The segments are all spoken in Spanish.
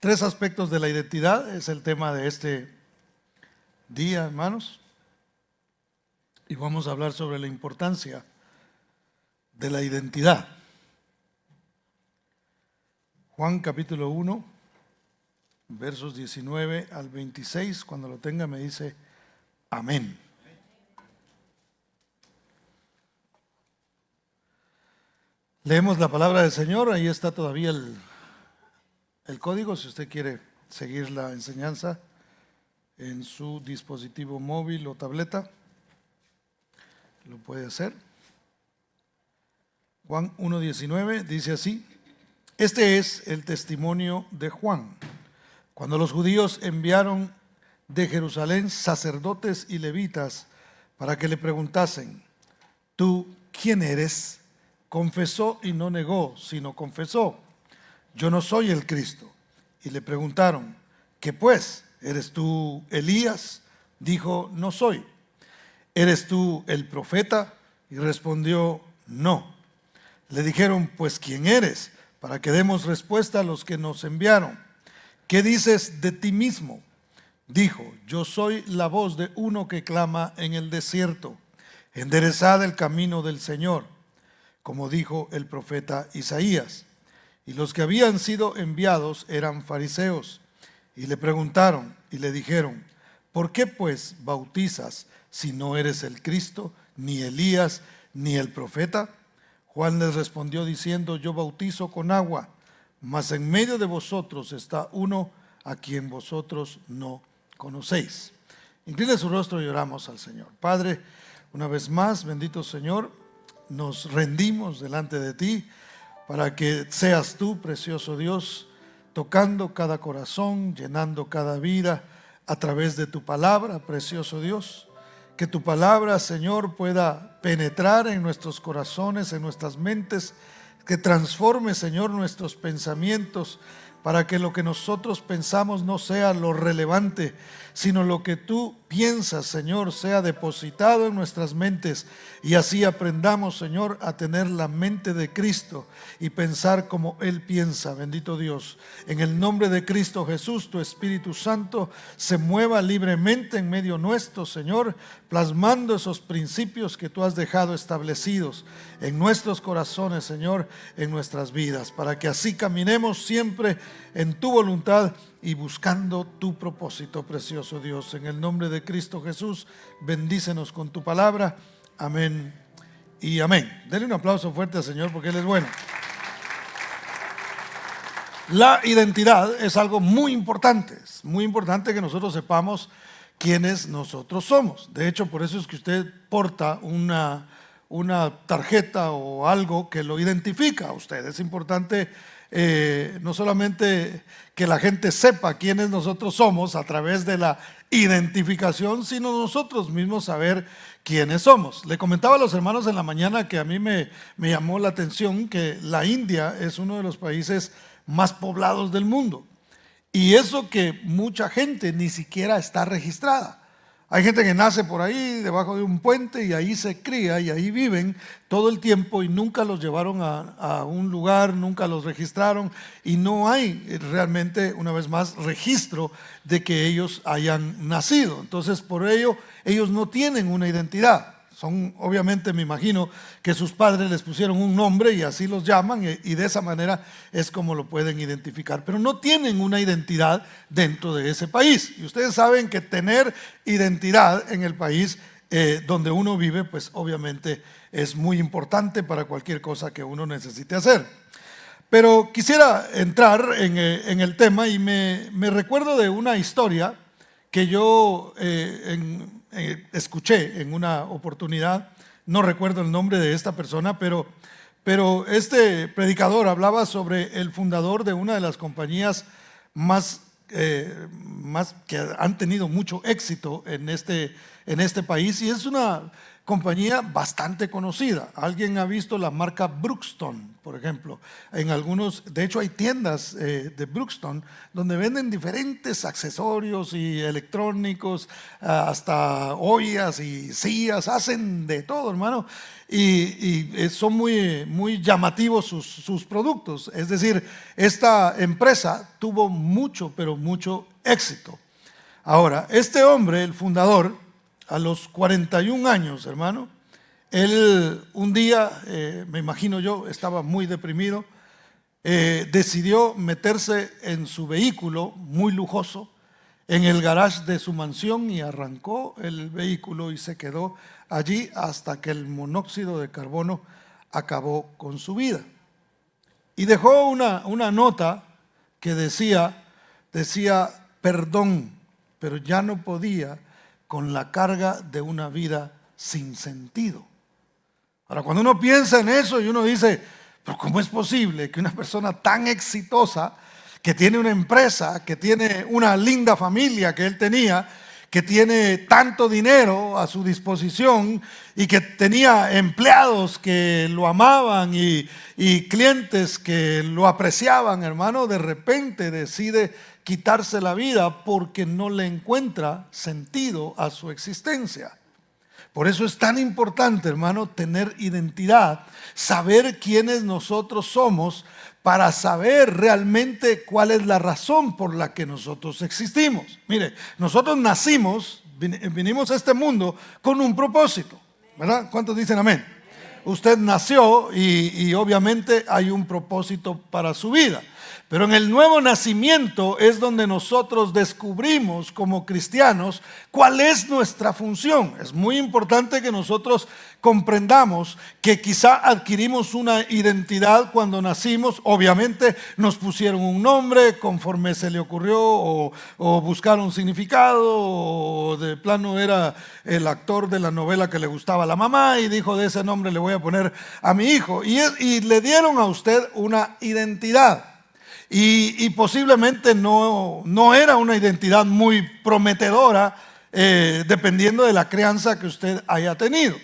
Tres aspectos de la identidad es el tema de este día, hermanos. Y vamos a hablar sobre la importancia de la identidad. Juan capítulo 1, versos 19 al 26, cuando lo tenga me dice amén. Leemos la palabra del Señor, ahí está todavía el código, si usted quiere seguir la enseñanza en su dispositivo móvil o tableta, lo puede hacer. Juan 1:19 dice así: este es el testimonio de Juan, cuando los judíos enviaron de Jerusalén sacerdotes y levitas para que le preguntasen: ¿tú quién eres? Confesó y no negó, sino confesó: yo no soy el Cristo. Y le preguntaron: ¿qué pues? ¿Eres tú Elías? Dijo: no soy. ¿Eres tú el profeta? Y respondió: no. Le dijeron: pues ¿quién eres? Para que demos respuesta a los que nos enviaron. ¿Qué dices de ti mismo? Dijo: yo soy la voz de uno que clama en el desierto, enderezad el camino del Señor, como dijo el profeta Isaías. Y los que habían sido enviados eran fariseos, y le preguntaron y le dijeron: ¿por qué pues bautizas si no eres el Cristo, ni Elías, ni el profeta? Juan les respondió diciendo: yo bautizo con agua, mas en medio de vosotros está uno a quien vosotros no conocéis. Incline su rostro y oramos al Señor. Padre, una vez más, bendito Señor, nos rendimos delante de ti para que seas tú, precioso Dios, tocando cada corazón, llenando cada vida a través de tu palabra, precioso Dios. Que tu palabra, Señor, pueda penetrar en nuestros corazones, en nuestras mentes, que transforme, Señor, nuestros pensamientos, para que lo que nosotros pensamos no sea lo relevante, sino lo que tú piensas, Señor, sea depositado en nuestras mentes, y así aprendamos, Señor, a tener la mente de Cristo y pensar como Él piensa. Bendito Dios, en el nombre de Cristo Jesús, tu Espíritu Santo se mueva libremente en medio nuestro, Señor, plasmando esos principios que tú has dejado establecidos en nuestros corazones, Señor, en nuestras vidas, para que así caminemos siempre en tu voluntad y buscando tu propósito, precioso Dios. En el nombre de Cristo Jesús, bendícenos con tu palabra. Amén y amén. Denle un aplauso fuerte al Señor porque Él es bueno. La identidad es algo muy importante. Es muy importante que nosotros sepamos quiénes nosotros somos. De hecho, por eso es que usted porta una tarjeta o algo que lo identifica a usted. Es importante no solamente que la gente sepa quiénes nosotros somos a través de la identificación, sino nosotros mismos saber quiénes somos. Le comentaba a los hermanos en la mañana que a mí me llamó la atención que la India es uno de los países más poblados del mundo, y eso que mucha gente ni siquiera está registrada. Hay gente que nace por ahí debajo de un puente y ahí se cría y ahí viven todo el tiempo y nunca los llevaron a un lugar, nunca los registraron, y no hay realmente, una vez más, registro de que ellos hayan nacido. Entonces, por ello, ellos no tienen una identidad. Son, obviamente, me imagino que sus padres les pusieron un nombre y así los llaman, y de esa manera es como lo pueden identificar, pero no tienen una identidad dentro de ese país. Y ustedes saben que tener identidad en el país donde uno vive, pues obviamente es muy importante para cualquier cosa que uno necesite hacer. Pero quisiera entrar en el tema, y me recuerdo de una historia que yo escuché en una oportunidad. No recuerdo el nombre de esta persona, pero este predicador hablaba sobre el fundador de una de las compañías más que han tenido mucho éxito en este país, y es una compañía bastante conocida. ¿Alguien ha visto la marca Brookstone, por ejemplo? En algunos, de hecho hay tiendas de Brookstone donde venden diferentes accesorios y electrónicos, hasta ollas y sillas, hacen de todo, hermano. Y son muy llamativos sus productos. Es decir, esta empresa tuvo mucho, pero mucho éxito. Ahora, este hombre, el fundador, a los 41 años, hermano, él un día, me imagino yo, estaba muy deprimido, decidió meterse en su vehículo muy lujoso, en el garage de su mansión, y arrancó el vehículo y se quedó allí hasta que el monóxido de carbono acabó con su vida. Y dejó una nota que decía, perdón, pero ya no podía con la carga de una vida sin sentido. Ahora, cuando uno piensa en eso y uno dice, pero ¿cómo es posible que una persona tan exitosa, que tiene una empresa, que tiene una linda familia que él tenía, que tiene tanto dinero a su disposición y que tenía empleados que lo amaban y clientes que lo apreciaban, hermano, de repente decide quitarse la vida porque no le encuentra sentido a su existencia? Por eso es tan importante, hermano, tener identidad, saber quiénes nosotros somos, para saber realmente cuál es la razón por la que nosotros existimos. Mire, nosotros nacimos, vinimos a este mundo con un propósito, ¿verdad? ¿Cuántos dicen amén? Usted nació y obviamente hay un propósito para su vida. Pero en el nuevo nacimiento es donde nosotros descubrimos como cristianos cuál es nuestra función. Es muy importante que nosotros comprendamos que quizá adquirimos una identidad cuando nacimos. Obviamente nos pusieron un nombre conforme se le ocurrió, o buscaron significado, o de plano era el actor de la novela que le gustaba a la mamá y dijo, de ese nombre le voy a poner a mi hijo. Y le dieron a usted una identidad. Y posiblemente no era una identidad muy prometedora, dependiendo de la crianza que usted haya tenido.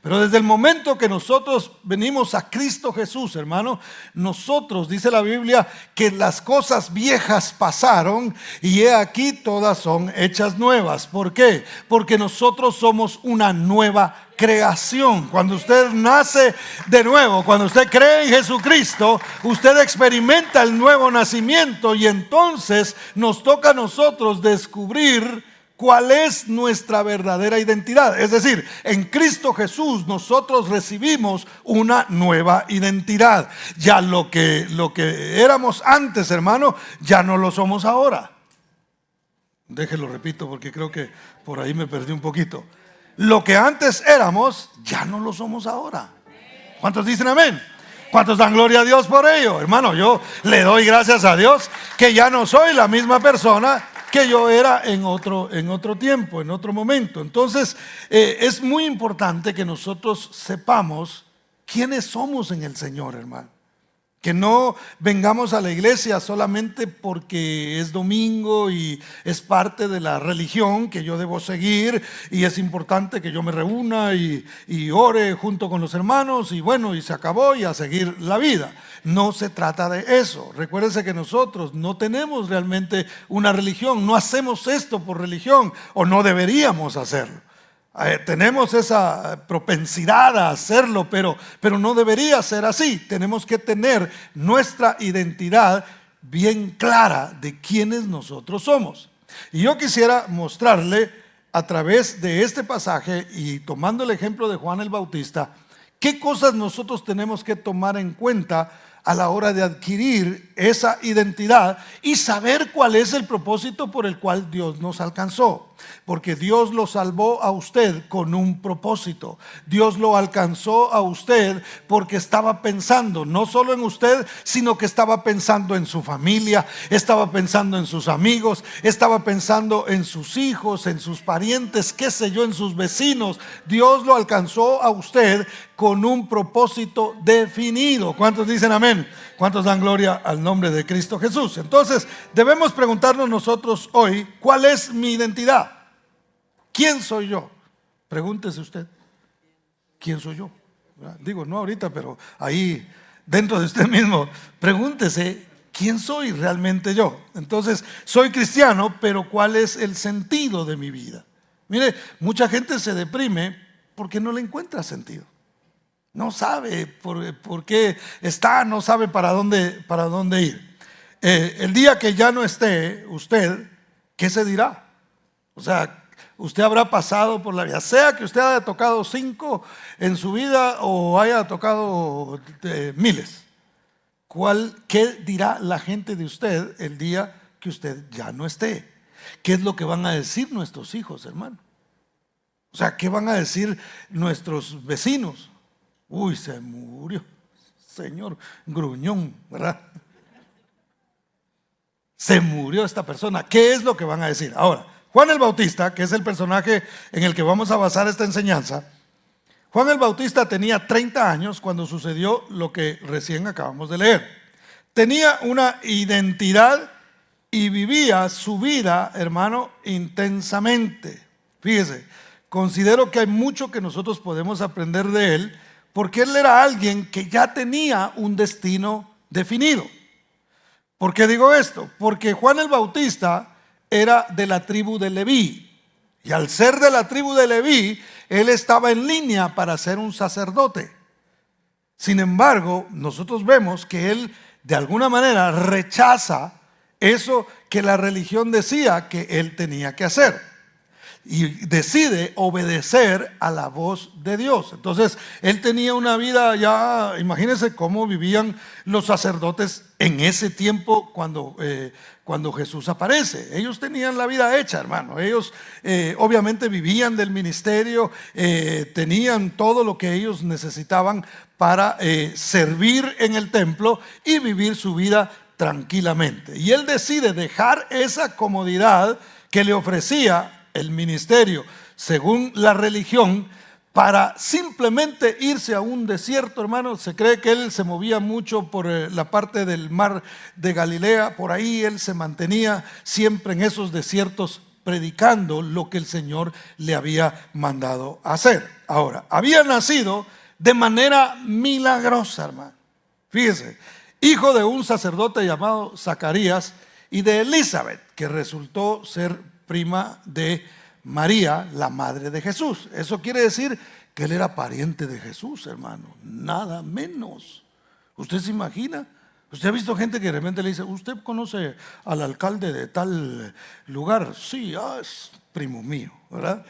Pero desde el momento que nosotros venimos a Cristo Jesús, hermano, nosotros, dice la Biblia, que las cosas viejas pasaron y he aquí todas son hechas nuevas. ¿Por qué? Porque nosotros somos una nueva creación. Cuando usted nace de nuevo, cuando usted cree en Jesucristo, usted experimenta el nuevo nacimiento, y entonces nos toca a nosotros descubrir cuál es nuestra verdadera identidad. Es decir, en Cristo Jesús nosotros recibimos una nueva identidad. Ya lo que éramos antes, hermano, ya no lo somos ahora. Déjelo, repito, porque creo que por ahí me perdí un poquito. Lo que antes éramos, ya no lo somos ahora. ¿Cuántos dicen amén? ¿Cuántos dan gloria a Dios por ello? Hermano, yo le doy gracias a Dios que ya no soy la misma persona que yo era en otro tiempo, en otro momento. Entonces, es muy importante que nosotros sepamos quiénes somos en el Señor, hermano. Que no vengamos a la iglesia solamente porque es domingo y es parte de la religión que yo debo seguir, y es importante que yo me reúna y ore junto con los hermanos, y bueno, y se acabó, y a seguir la vida. No se trata de eso. Recuérdense que nosotros no tenemos realmente una religión, no hacemos esto por religión, o no deberíamos hacerlo. Tenemos esa propensidad a hacerlo, pero no debería ser así. Tenemos que tener nuestra identidad bien clara de quiénes nosotros somos. Y yo quisiera mostrarle a través de este pasaje, y tomando el ejemplo de Juan el Bautista, qué cosas nosotros tenemos que tomar en cuenta a la hora de adquirir esa identidad y saber cuál es el propósito por el cual Dios nos alcanzó. Porque Dios lo salvó a usted con un propósito. Dios lo alcanzó a usted porque estaba pensando no solo en usted, sino que estaba pensando en su familia, estaba pensando en sus amigos, estaba pensando en sus hijos, en sus parientes, qué sé yo, en sus vecinos. Dios lo alcanzó a usted con un propósito definido. ¿Cuántos dicen amén? ¿Cuántos dan gloria al nombre de Cristo Jesús? Entonces, debemos preguntarnos nosotros hoy, ¿cuál es mi identidad? ¿Quién soy yo? Pregúntese usted. ¿quién soy yo? ¿Verdad? Digo, no ahorita, pero ahí dentro de usted mismo, pregúntese, ¿quién soy realmente yo? Entonces, soy cristiano, pero ¿cuál es el sentido de mi vida? Mire, mucha gente se deprime porque no le encuentra sentido. No sabe por qué está, no sabe para dónde ir. El día que ya no esté usted, ¿qué se dirá? O sea, usted habrá pasado por la vida, sea que usted haya tocado 5 en su vida o haya tocado miles. ¿Qué dirá la gente de usted el día que usted ya no esté? ¿Qué es lo que van a decir nuestros hijos, hermano? O sea, ¿qué van a decir nuestros vecinos? Uy, se murió, señor gruñón, ¿verdad? Se murió esta persona. ¿Qué es lo que van a decir? Ahora, Juan el Bautista, que es el personaje en el que vamos a basar esta enseñanza, Juan el Bautista tenía 30 años cuando sucedió lo que recién acabamos de leer. Tenía una identidad y vivía su vida, hermano, intensamente. Fíjese, considero que hay mucho que nosotros podemos aprender de él, porque él era alguien que ya tenía un destino definido. ¿Por qué digo esto? Porque Juan el Bautista era de la tribu de Leví. Y al ser de la tribu de Leví, él estaba en línea para ser un sacerdote. Sin embargo, nosotros vemos que él de alguna manera rechaza eso que la religión decía que él tenía que hacer. Y decide obedecer a la voz de Dios. Entonces, él tenía una vida ya, imagínense cómo vivían los sacerdotes en ese tiempo cuando Jesús aparece. Ellos tenían la vida hecha, hermano. Ellos obviamente vivían del ministerio, tenían todo lo que ellos necesitaban para servir en el templo y vivir su vida tranquilamente. Y él decide dejar esa comodidad que le ofrecía el ministerio, según la religión, para simplemente irse a un desierto, hermano. Se cree que él se movía mucho por la parte del mar de Galilea, por ahí él se mantenía siempre en esos desiertos predicando lo que el Señor le había mandado hacer. Ahora, había nacido de manera milagrosa, hermano. Fíjese, hijo de un sacerdote llamado Zacarías y de Elizabeth, que resultó ser prima de María, la madre de Jesús. Eso quiere decir que él era pariente de Jesús, hermano, nada menos. ¿Usted se imagina? ¿Usted ha visto gente que de repente le dice, usted conoce al alcalde de tal lugar? Sí, es primo mío, ¿verdad?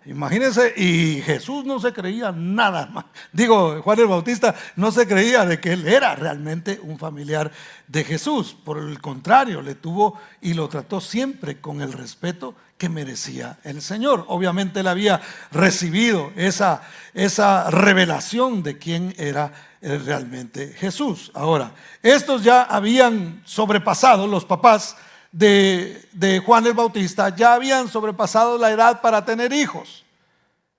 Imagínense, y Jesús no se creía nada más. Digo, Juan el Bautista no se creía de que él era realmente un familiar de Jesús. Por el contrario, le tuvo y lo trató siempre con el respeto que merecía el Señor. Obviamente él había recibido esa revelación de quién era realmente Jesús. Ahora, estos ya habían sobrepasado, los papás de Juan el Bautista ya habían sobrepasado la edad para tener hijos.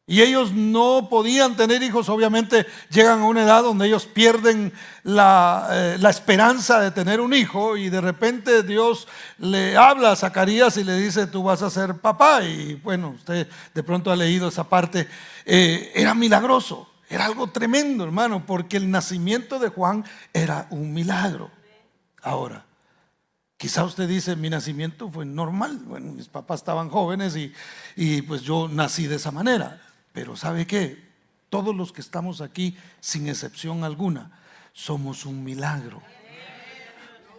Y ellos no podían tener hijos. Obviamente llegan a una edad donde ellos pierden la esperanza de tener un hijo. Y de repente Dios le habla a Zacarías y le dice, tú vas a ser papá. Y bueno, usted de pronto ha leído esa parte. Era milagroso, era algo tremendo, hermano, porque el nacimiento de Juan era un milagro. Ahora, quizá usted dice, mi nacimiento fue normal. Bueno, mis papás estaban jóvenes y pues yo nací de esa manera. Pero ¿sabe qué? Todos los que estamos aquí, sin excepción alguna, somos un milagro.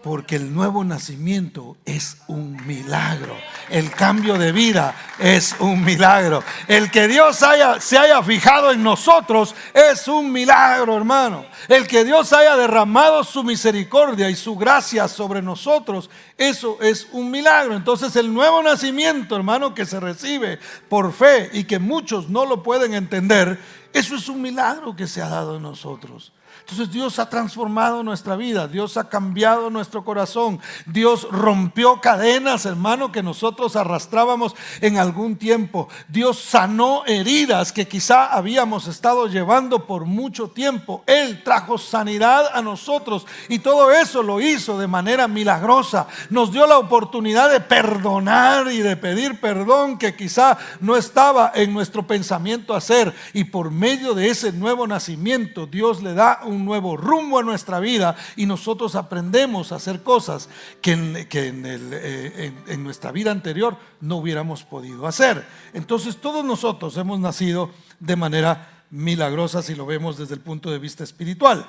Porque el nuevo nacimiento es un milagro. El cambio de vida es un milagro. El que Dios se haya fijado en nosotros es un milagro, hermano. El que Dios haya derramado su misericordia y su gracia sobre nosotros, eso es un milagro. Entonces el nuevo nacimiento, hermano, que se recibe por fe y que muchos no lo pueden entender, eso es un milagro que se ha dado en nosotros. Entonces Dios ha transformado nuestra vida, Dios ha cambiado nuestro corazón, Dios rompió cadenas, hermano, que nosotros arrastrábamos en algún tiempo. Dios sanó heridas que quizá habíamos estado llevando por mucho tiempo. Él trajo sanidad a nosotros y todo eso lo hizo de manera milagrosa. Nos dio la oportunidad de perdonar y de pedir perdón que quizá no estaba en nuestro pensamiento hacer, y por medio de ese nuevo nacimiento Dios le da un nuevo rumbo a nuestra vida y nosotros aprendemos a hacer cosas que en nuestra vida anterior no hubiéramos podido hacer. Entonces todos nosotros hemos nacido de manera milagrosa si lo vemos desde el punto de vista espiritual.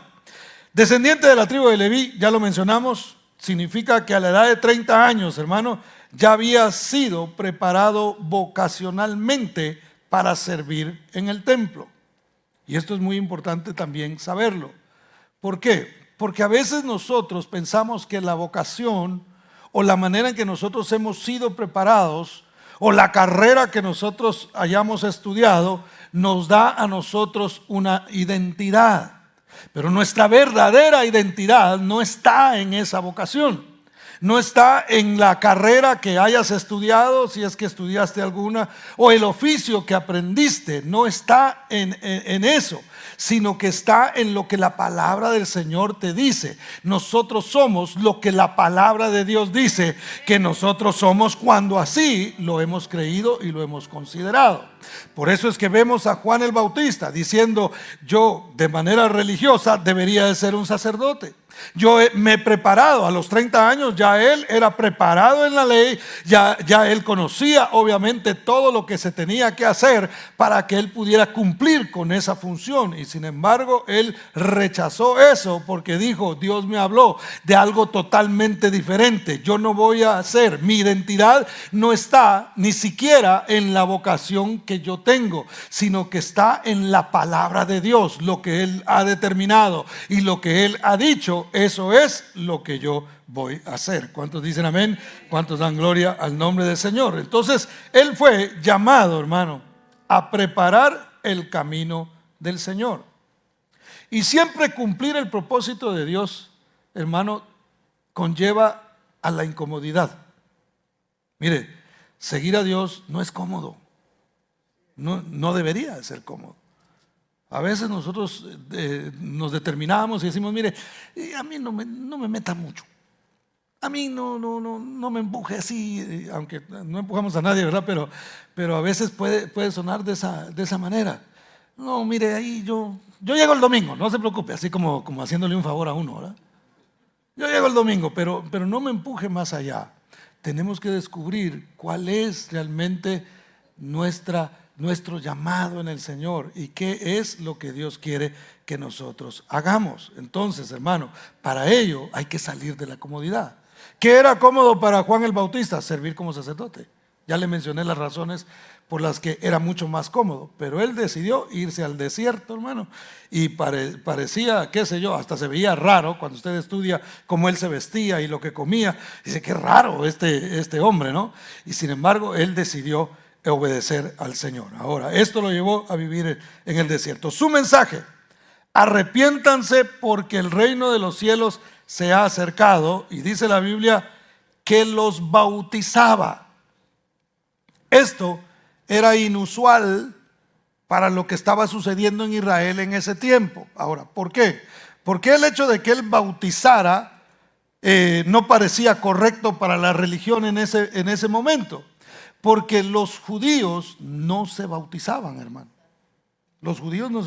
Descendiente de la tribu de Leví, ya lo mencionamos, significa que a la edad de 30 años, hermano, ya había sido preparado vocacionalmente para servir en el templo. Y esto es muy importante también saberlo. ¿Por qué? Porque a veces nosotros pensamos que la vocación o la manera en que nosotros hemos sido preparados o la carrera que nosotros hayamos estudiado nos da a nosotros una identidad. Pero nuestra verdadera identidad no está en esa vocación. No está en la carrera que hayas estudiado, si es que estudiaste alguna, o el oficio que aprendiste. No está en eso, sino que está en lo que la palabra del Señor te dice. Nosotros somos lo que la palabra de Dios dice que nosotros somos, cuando así lo hemos creído y lo hemos considerado. Por eso es que vemos a Juan el Bautista diciendo: yo de manera religiosa debería de ser un sacerdote. Yo me he preparado, a los 30 años ya él era preparado en la ley, ya él conocía obviamente todo lo que se tenía que hacer para que él pudiera cumplir con esa función. Y sin embargo él rechazó eso porque dijo: Dios me habló de algo totalmente diferente, yo no voy a hacer, mi identidad no está ni siquiera en la vocación que yo tengo, sino que está en la palabra de Dios, lo que él ha determinado y lo que él ha dicho. Eso es lo que yo voy a hacer. ¿Cuántos dicen amén? ¿Cuántos dan gloria al nombre del Señor? Entonces, él fue llamado, hermano, a preparar el camino del Señor. Y siempre cumplir el propósito de Dios, hermano, conlleva a la incomodidad. Mire, seguir a Dios no es cómodo. No debería de ser cómodo. A veces nosotros nos determinamos y decimos: mire, a mí no me meta mucho, a mí no me empuje así, aunque no empujamos a nadie, ¿verdad? Pero a veces puede sonar de esa manera. No, mire, ahí yo llego el domingo, no se preocupe, así como haciéndole un favor a uno, ¿verdad? Yo llego el domingo, pero no me empuje más allá. Tenemos que descubrir cuál es realmente nuestro llamado en el Señor y qué es lo que Dios quiere que nosotros hagamos. Entonces, hermano, para ello hay que salir de la comodidad. ¿Qué era cómodo para Juan el Bautista? Servir como sacerdote. Ya le mencioné las razones por las que era mucho más cómodo, pero él decidió irse al desierto, hermano, y parecía, qué sé yo, hasta se veía raro cuando usted estudia cómo él se vestía y lo que comía. Dice: qué raro este hombre, ¿no? Y sin embargo, él decidió obedecer al Señor. Ahora, esto lo llevó a vivir en el desierto. Su mensaje: arrepiéntanse porque el reino de los cielos se ha acercado. Y dice la Biblia que los bautizaba. Esto era inusual para lo que estaba sucediendo en Israel en ese tiempo. Ahora, ¿por qué? Porque el hecho de que él bautizara no parecía correcto para la religión en ese momento. Porque los judíos no se bautizaban, hermano. Los judíos no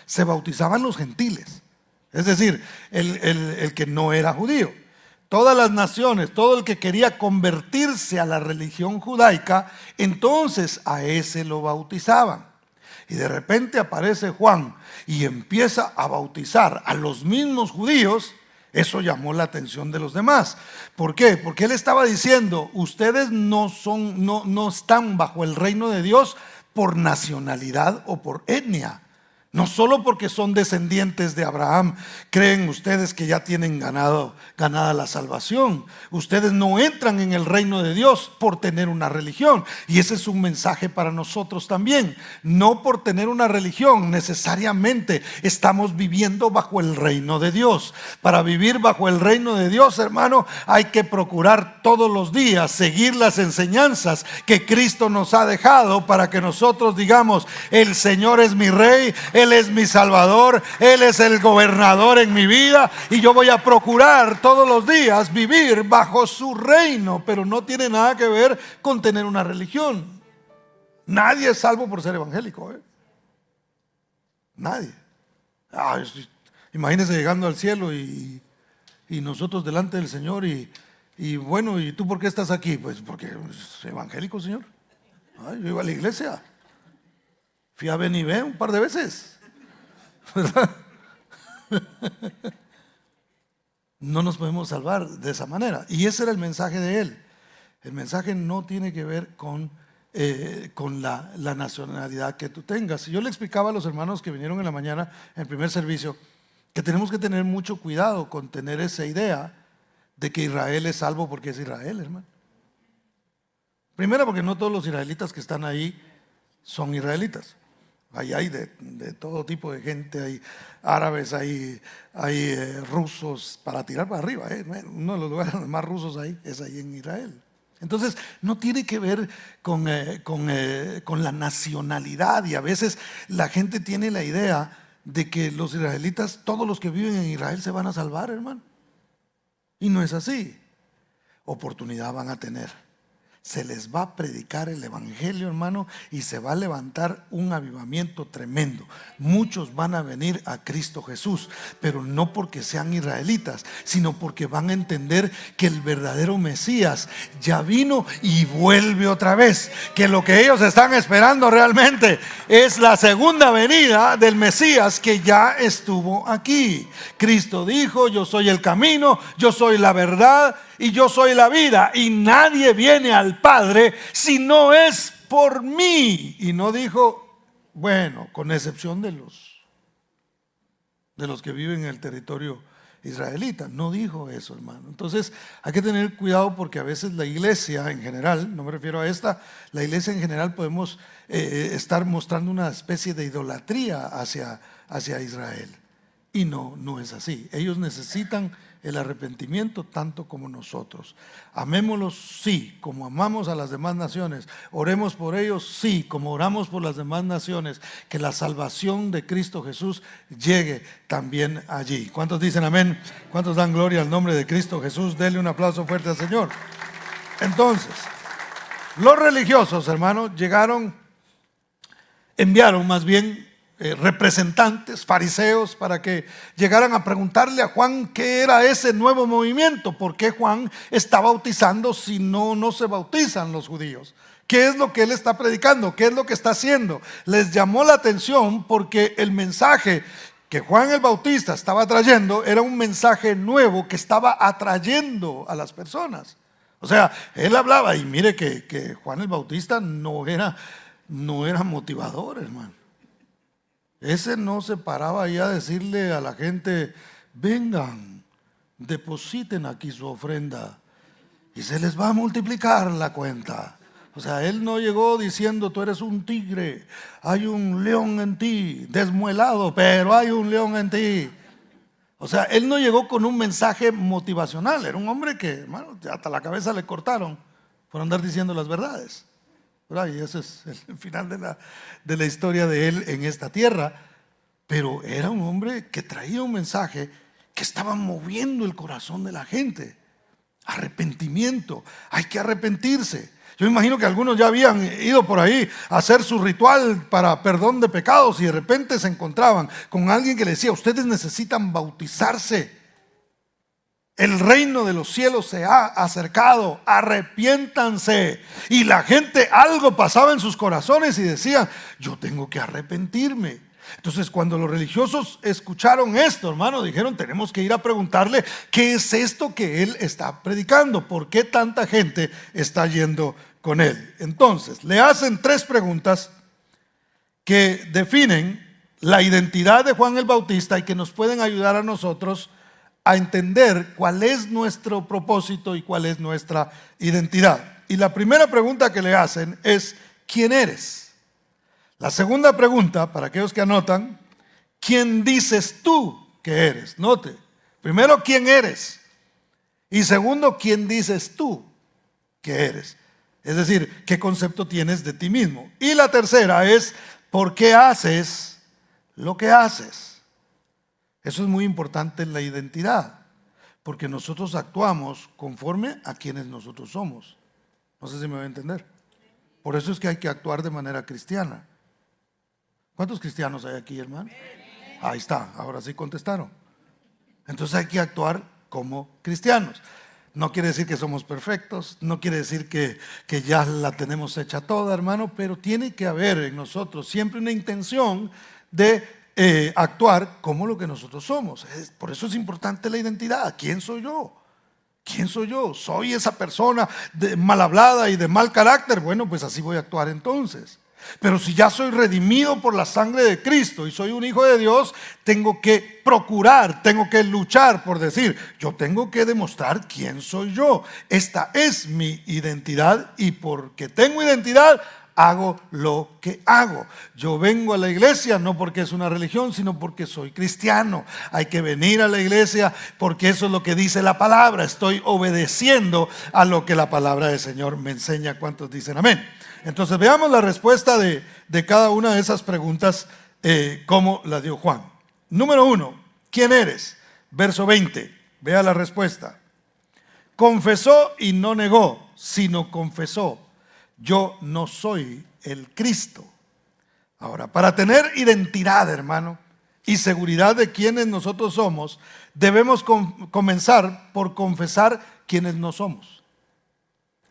se bautizaban los gentiles. Es decir, el que no era judío. Todas las naciones, todo el que quería convertirse a la religión judaica, entonces a ese lo bautizaban. Y de repente aparece Juan y empieza a bautizar a los mismos judíos. Eso llamó la atención de los demás. ¿Por qué? Porque él estaba diciendo: ustedes no están bajo el reino de Dios por nacionalidad o por etnia. No solo porque son descendientes de Abraham, creen ustedes que ya tienen ganada la salvación. Ustedes no entran en el reino de Dios por tener una religión. Y ese es un mensaje para nosotros también. No por tener una religión necesariamente estamos viviendo bajo el reino de Dios. Para vivir bajo el reino de Dios, hermano, hay que procurar todos los días seguir las enseñanzas que Cristo nos ha dejado para que nosotros digamos: el Señor es mi Rey, Él es mi Salvador, Él es el gobernador en mi vida, y yo voy a procurar todos los días vivir bajo su reino. Pero no tiene nada que ver con tener una religión. Nadie es salvo por ser evangélico, Nadie. Imagínese llegando al cielo y nosotros delante del Señor y bueno, ¿y tú por qué estás aquí? Pues porque soy evangélico, Señor. Yo iba a la iglesia, fui a Benivé un par de veces, ¿verdad? No nos podemos salvar de esa manera. Y ese era el mensaje de él. El mensaje no tiene que ver con la nacionalidad que tú tengas. Yo le explicaba a los hermanos que vinieron en la mañana, en el primer servicio, que tenemos que tener mucho cuidado con tener esa idea de que Israel es salvo porque es Israel, hermano. Primero, porque no todos los israelitas que están ahí son israelitas. Ahí hay de todo tipo de gente, hay árabes, hay rusos, para tirar para arriba. Uno de los lugares más rusos ahí es ahí en Israel. Entonces no tiene que ver con la nacionalidad, y a veces la gente tiene la idea de que los israelitas, todos los que viven en Israel se van a salvar, hermano. Y no es así. Oportunidad van a tener. Se les va a predicar el evangelio, hermano, y se va a levantar un avivamiento tremendo. Muchos van a venir a Cristo Jesús, pero no porque sean israelitas, sino porque van a entender que el verdadero Mesías ya vino y vuelve otra vez. Que lo que ellos están esperando realmente es la segunda venida del Mesías que ya estuvo aquí. Cristo dijo: yo soy el camino, yo soy la verdad y yo soy la vida, y nadie viene al Padre si no es por mí. Y no dijo, bueno, con excepción de los que viven en el territorio israelita. No dijo eso, hermano. Entonces hay que tener cuidado, porque a veces la iglesia en general, no me refiero a esta, la iglesia en general podemos estar mostrando una especie de idolatría hacia Israel. Y no es así. Ellos necesitan el arrepentimiento tanto como nosotros. Amémoslos, sí, como amamos a las demás naciones. Oremos por ellos, sí, como oramos por las demás naciones. Que la salvación de Cristo Jesús llegue también allí. ¿Cuántos dicen amén? ¿Cuántos dan gloria al nombre de Cristo Jesús? Denle un aplauso fuerte al Señor. Entonces, los religiosos, hermanos, enviaron más bien representantes, fariseos, para que llegaran a preguntarle a Juan qué era ese nuevo movimiento, por qué Juan está bautizando si no se bautizan los judíos. ¿Qué es lo que él está predicando? ¿Qué es lo que está haciendo? Les llamó la atención porque el mensaje que Juan el Bautista estaba trayendo era un mensaje nuevo que estaba atrayendo a las personas. O sea, él hablaba, y mire que Juan el Bautista no era motivador, hermano. Ese no se paraba ahí a decirle a la gente: vengan, depositen aquí su ofrenda y se les va a multiplicar la cuenta. O sea, él no llegó diciendo: tú eres un tigre, hay un león en ti, desmuelado, pero hay un león en ti. O sea, él no llegó con un mensaje motivacional. Era un hombre que, hermano, hasta la cabeza le cortaron por andar diciendo las verdades. Y ese es el final de la historia de él en esta tierra. Pero era un hombre que traía un mensaje que estaba moviendo el corazón de la gente. Arrepentimiento, hay que arrepentirse. Yo imagino que algunos ya habían ido por ahí a hacer su ritual para perdón de pecados, y de repente se encontraban con alguien que le decía: ustedes necesitan bautizarse. El reino de los cielos se ha acercado, arrepiéntanse. Y la gente, algo pasaba en sus corazones y decían: yo tengo que arrepentirme. Entonces, cuando los religiosos escucharon esto, hermano, dijeron: tenemos que ir a preguntarle qué es esto que él está predicando, por qué tanta gente está yendo con él. Entonces, le hacen 3 preguntas que definen la identidad de Juan el Bautista y que nos pueden ayudar a nosotros a entender cuál es nuestro propósito y cuál es nuestra identidad. Y la primera pregunta que le hacen es: ¿quién eres? La segunda pregunta, para aquellos que anotan: ¿quién dices tú que eres? Note, primero, ¿quién eres? Y segundo, ¿quién dices tú que eres? Es decir, ¿qué concepto tienes de ti mismo? Y la tercera es: ¿por qué haces lo que haces? Eso es muy importante en la identidad, porque nosotros actuamos conforme a quienes nosotros somos. No sé si me va a entender. Por eso es que hay que actuar de manera cristiana. ¿Cuántos cristianos hay aquí, hermano? Ahí está, ahora sí contestaron. Entonces hay que actuar como cristianos. No quiere decir que somos perfectos, no quiere decir que ya la tenemos hecha toda, hermano, pero tiene que haber en nosotros siempre una intención de actuar como lo que nosotros somos. Por eso es importante la identidad. ¿Quién soy yo? ¿Quién soy yo? ¿Soy esa persona mal hablada y de mal carácter? Bueno, pues así voy a actuar entonces. Pero si ya soy redimido por la sangre de Cristo y soy un hijo de Dios, tengo que procurar, tengo que luchar por decir: yo tengo que demostrar quién soy yo. Esta es mi identidad, y porque tengo identidad, hago lo que hago. Yo vengo a la iglesia no porque es una religión, sino porque soy cristiano. Hay que venir a la iglesia porque eso es lo que dice la palabra. Estoy obedeciendo a lo que la palabra del Señor me enseña. ¿Cuántos dicen amén? Entonces veamos la respuesta de cada una de esas preguntas, como la dio Juan. Número 1, ¿quién eres? Verso 20, vea la respuesta. Confesó y no negó, sino confesó: yo no soy el Cristo. Ahora, para tener identidad, hermano, y seguridad de quiénes nosotros somos, debemos comenzar por confesar quiénes no somos.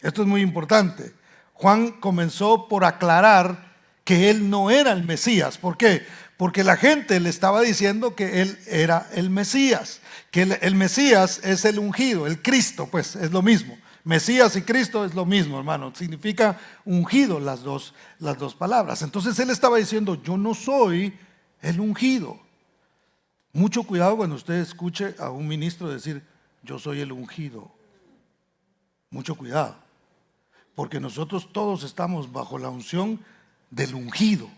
Esto es muy importante. Juan comenzó por aclarar que él no era el Mesías. ¿Por qué? Porque la gente le estaba diciendo que él era el Mesías, que el Mesías es el ungido, el Cristo, pues es lo mismo. Mesías y Cristo es lo mismo, hermano. Significa ungido las dos palabras. Entonces él estaba diciendo: yo no soy el ungido. Mucho cuidado cuando usted escuche a un ministro decir: yo soy el ungido. Mucho cuidado, porque nosotros todos estamos bajo la unción del ungido,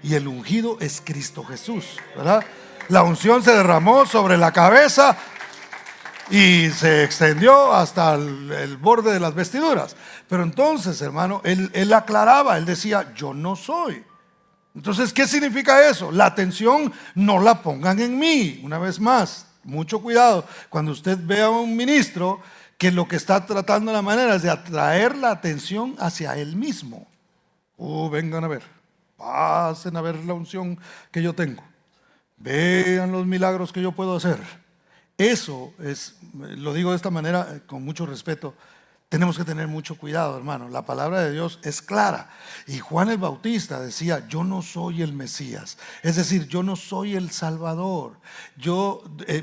y el ungido es Cristo Jesús, ¿verdad? La unción se derramó sobre la cabeza y se extendió hasta el borde de las vestiduras. Pero entonces, hermano, él aclaraba, él decía: yo no soy. Entonces, ¿qué significa eso? La atención no la pongan en mí. Una vez más, mucho cuidado cuando usted vea a un ministro que lo que está tratando de la manera es de atraer la atención hacia él mismo. Vengan a ver, pasen a ver la unción que yo tengo, vean los milagros que yo puedo hacer. Eso es, lo digo de esta manera con mucho respeto. Tenemos que tener mucho cuidado, hermano. La palabra de Dios es clara. Y Juan el Bautista decía: yo no soy el Mesías. Es decir, yo no soy el Salvador.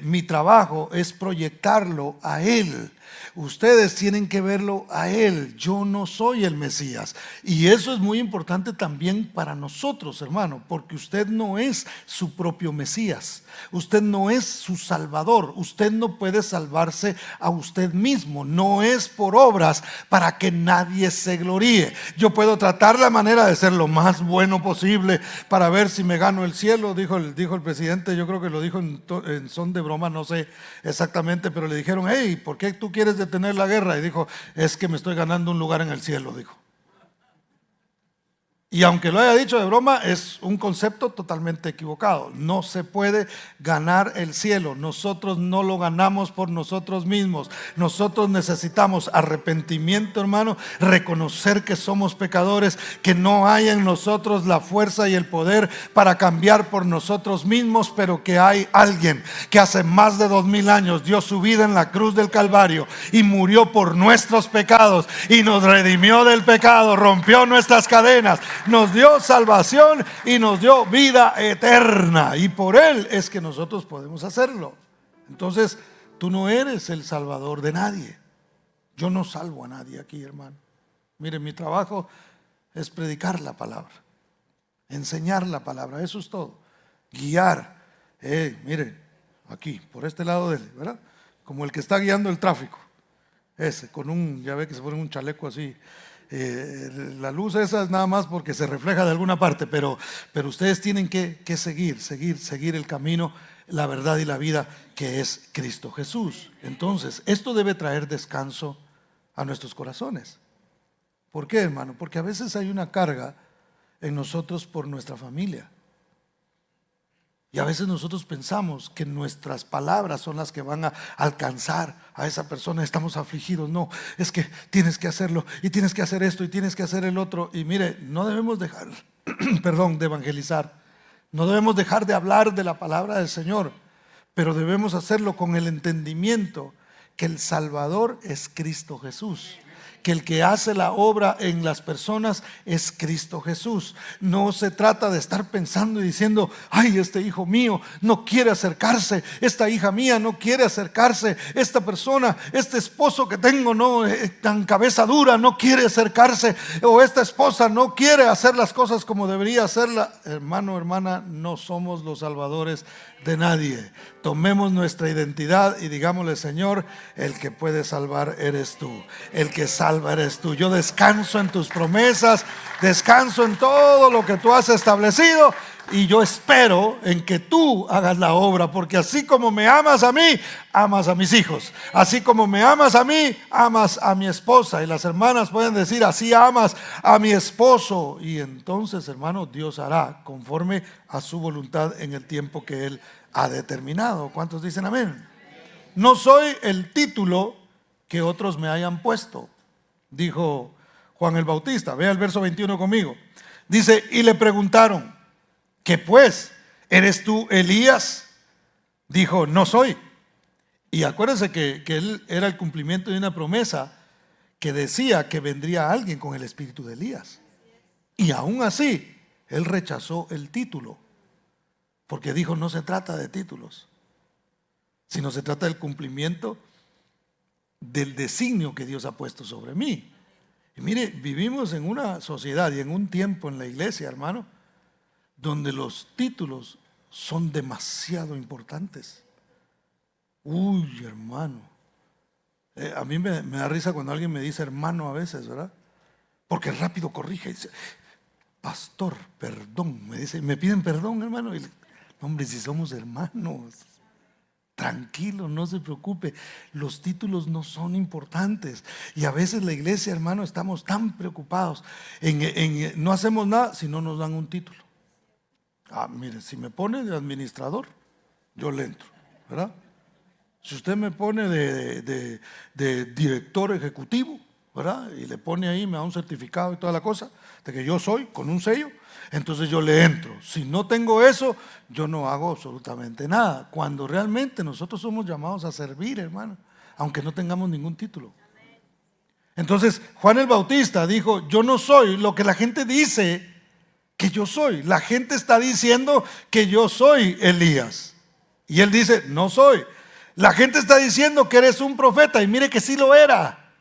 Mi trabajo es proyectarlo a Él. Ustedes tienen que verlo a Él. Yo no soy el Mesías. Y eso es muy importante también para nosotros, hermano, porque usted no es su propio Mesías. Usted no es su Salvador. Usted no puede salvarse a usted mismo. No es por obras para que nadie se gloríe. Yo puedo tratar la manera de ser lo más bueno posible para ver si me gano el cielo, dijo el presidente. Yo creo que lo dijo en son de broma, no sé exactamente, pero le dijeron: hey, ¿por qué tú quieres detener la guerra? Y dijo: es que me estoy ganando un lugar en el cielo, dijo. Y aunque lo haya dicho de broma, es un concepto totalmente equivocado. No se puede ganar el cielo. Nosotros no lo ganamos por nosotros mismos. Nosotros necesitamos arrepentimiento, hermano, reconocer que somos pecadores, que no hay en nosotros la fuerza y el poder para cambiar por nosotros mismos, pero que hay alguien que hace más de 2000 años dio su vida en la cruz del Calvario y murió por nuestros pecados y nos redimió del pecado, rompió nuestras cadenas, nos dio salvación y nos dio vida eterna, y por Él es que nosotros podemos hacerlo. Entonces, tú no eres el salvador de nadie. Yo no salvo a nadie aquí, hermano. Miren, mi trabajo es predicar la palabra, enseñar la palabra, eso es todo. guiar. Mire, aquí, por este lado de él, ¿verdad? Como el que está guiando el tráfico. Ese, ya ve que se pone un chaleco así. La luz esa es nada más porque se refleja de alguna parte, pero ustedes tienen que seguir el camino, la verdad y la vida, que es Cristo Jesús. Entonces, esto debe traer descanso a nuestros corazones. ¿Por qué, hermano? Porque a veces hay una carga en nosotros por nuestra familia. Y a veces nosotros pensamos que nuestras palabras son las que van a alcanzar a esa persona. Estamos afligidos. No, es que tienes que hacerlo y tienes que hacer esto y tienes que hacer el otro. Y mire, no debemos dejar, de evangelizar. No debemos dejar de hablar de la palabra del Señor, pero debemos hacerlo con el entendimiento que el Salvador es Cristo Jesús, que el que hace la obra en las personas es Cristo Jesús. No se trata de estar pensando y diciendo: ay, este hijo mío no quiere acercarse, esta hija mía no quiere acercarse, esta persona, este esposo que tengo no tan cabeza dura no quiere acercarse, o esta esposa no quiere hacer las cosas como debería hacerla. Hermano, hermana, no somos los salvadores de nadie. Tomemos nuestra identidad y digámosle: Señor, el que puede salvar eres tú, el que salva eres tú. Yo descanso en tus promesas, descanso en todo lo que tú has establecido, y yo espero en que tú hagas la obra, porque así como me amas a mí, amas a mis hijos. Así como me amas a mí, amas a mi esposa. Y las hermanas pueden decir: así amas a mi esposo. Y entonces, hermano, Dios hará conforme a su voluntad en el tiempo que Él ha determinado. ¿Cuántos dicen amén? No soy el título que otros me hayan puesto, dijo Juan el Bautista. Vea el verso 21 conmigo. Dice: y le preguntaron: ¿qué pues? ¿Eres tú Elías? Dijo: no soy. Y acuérdense que él era el cumplimiento de una promesa que decía que vendría alguien con el espíritu de Elías. Y aún así, él rechazó el título, porque dijo: no se trata de títulos, sino se trata del cumplimiento del designio que Dios ha puesto sobre mí. Y mire, vivimos en una sociedad y en un tiempo en la iglesia, hermano, donde los títulos son demasiado importantes. Uy, hermano. A mí me da risa cuando alguien me dice hermano a veces, ¿verdad? Porque rápido corrige y dice: pastor, perdón. Me dice, me piden perdón, hermano. Y, hombre, si somos hermanos, tranquilo, no se preocupe. Los títulos no son importantes. Y a veces la iglesia, hermano, estamos tan preocupados no hacemos nada si no nos dan un título. Mire, si me pone de administrador, yo le entro, ¿verdad? Si usted me pone de director ejecutivo, ¿verdad? Y le pone ahí, me da un certificado y toda la cosa, de que yo soy, con un sello, entonces yo le entro. Si no tengo eso, yo no hago absolutamente nada. Cuando realmente nosotros somos llamados a servir, hermano, aunque no tengamos ningún título. Entonces, Juan el Bautista dijo: yo no soy lo que la gente dice que yo soy. La gente está diciendo que yo soy Elías, y él dice: no soy. La gente está diciendo que eres un profeta, y mire que sí lo era,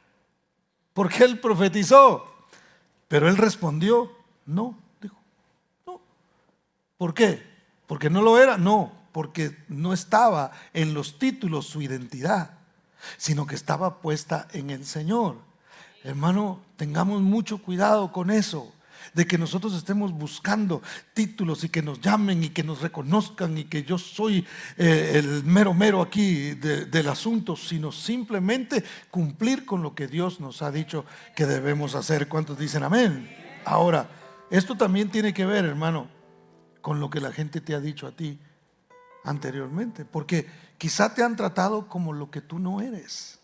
porque él profetizó. Pero él respondió: no. Dijo: no. ¿Por qué? ¿Porque no lo era? No, porque no estaba en los títulos su identidad, sino que estaba puesta en el Señor. Hermano, tengamos mucho cuidado con eso, de que nosotros estemos buscando títulos y que nos llamen y que nos reconozcan y que yo soy el mero aquí del asunto, sino simplemente cumplir con lo que Dios nos ha dicho que debemos hacer. ¿Cuántos dicen amén? Ahora, esto también tiene que ver, hermano, con lo que la gente te ha dicho a ti anteriormente, porque quizá te han tratado como lo que tú no eres.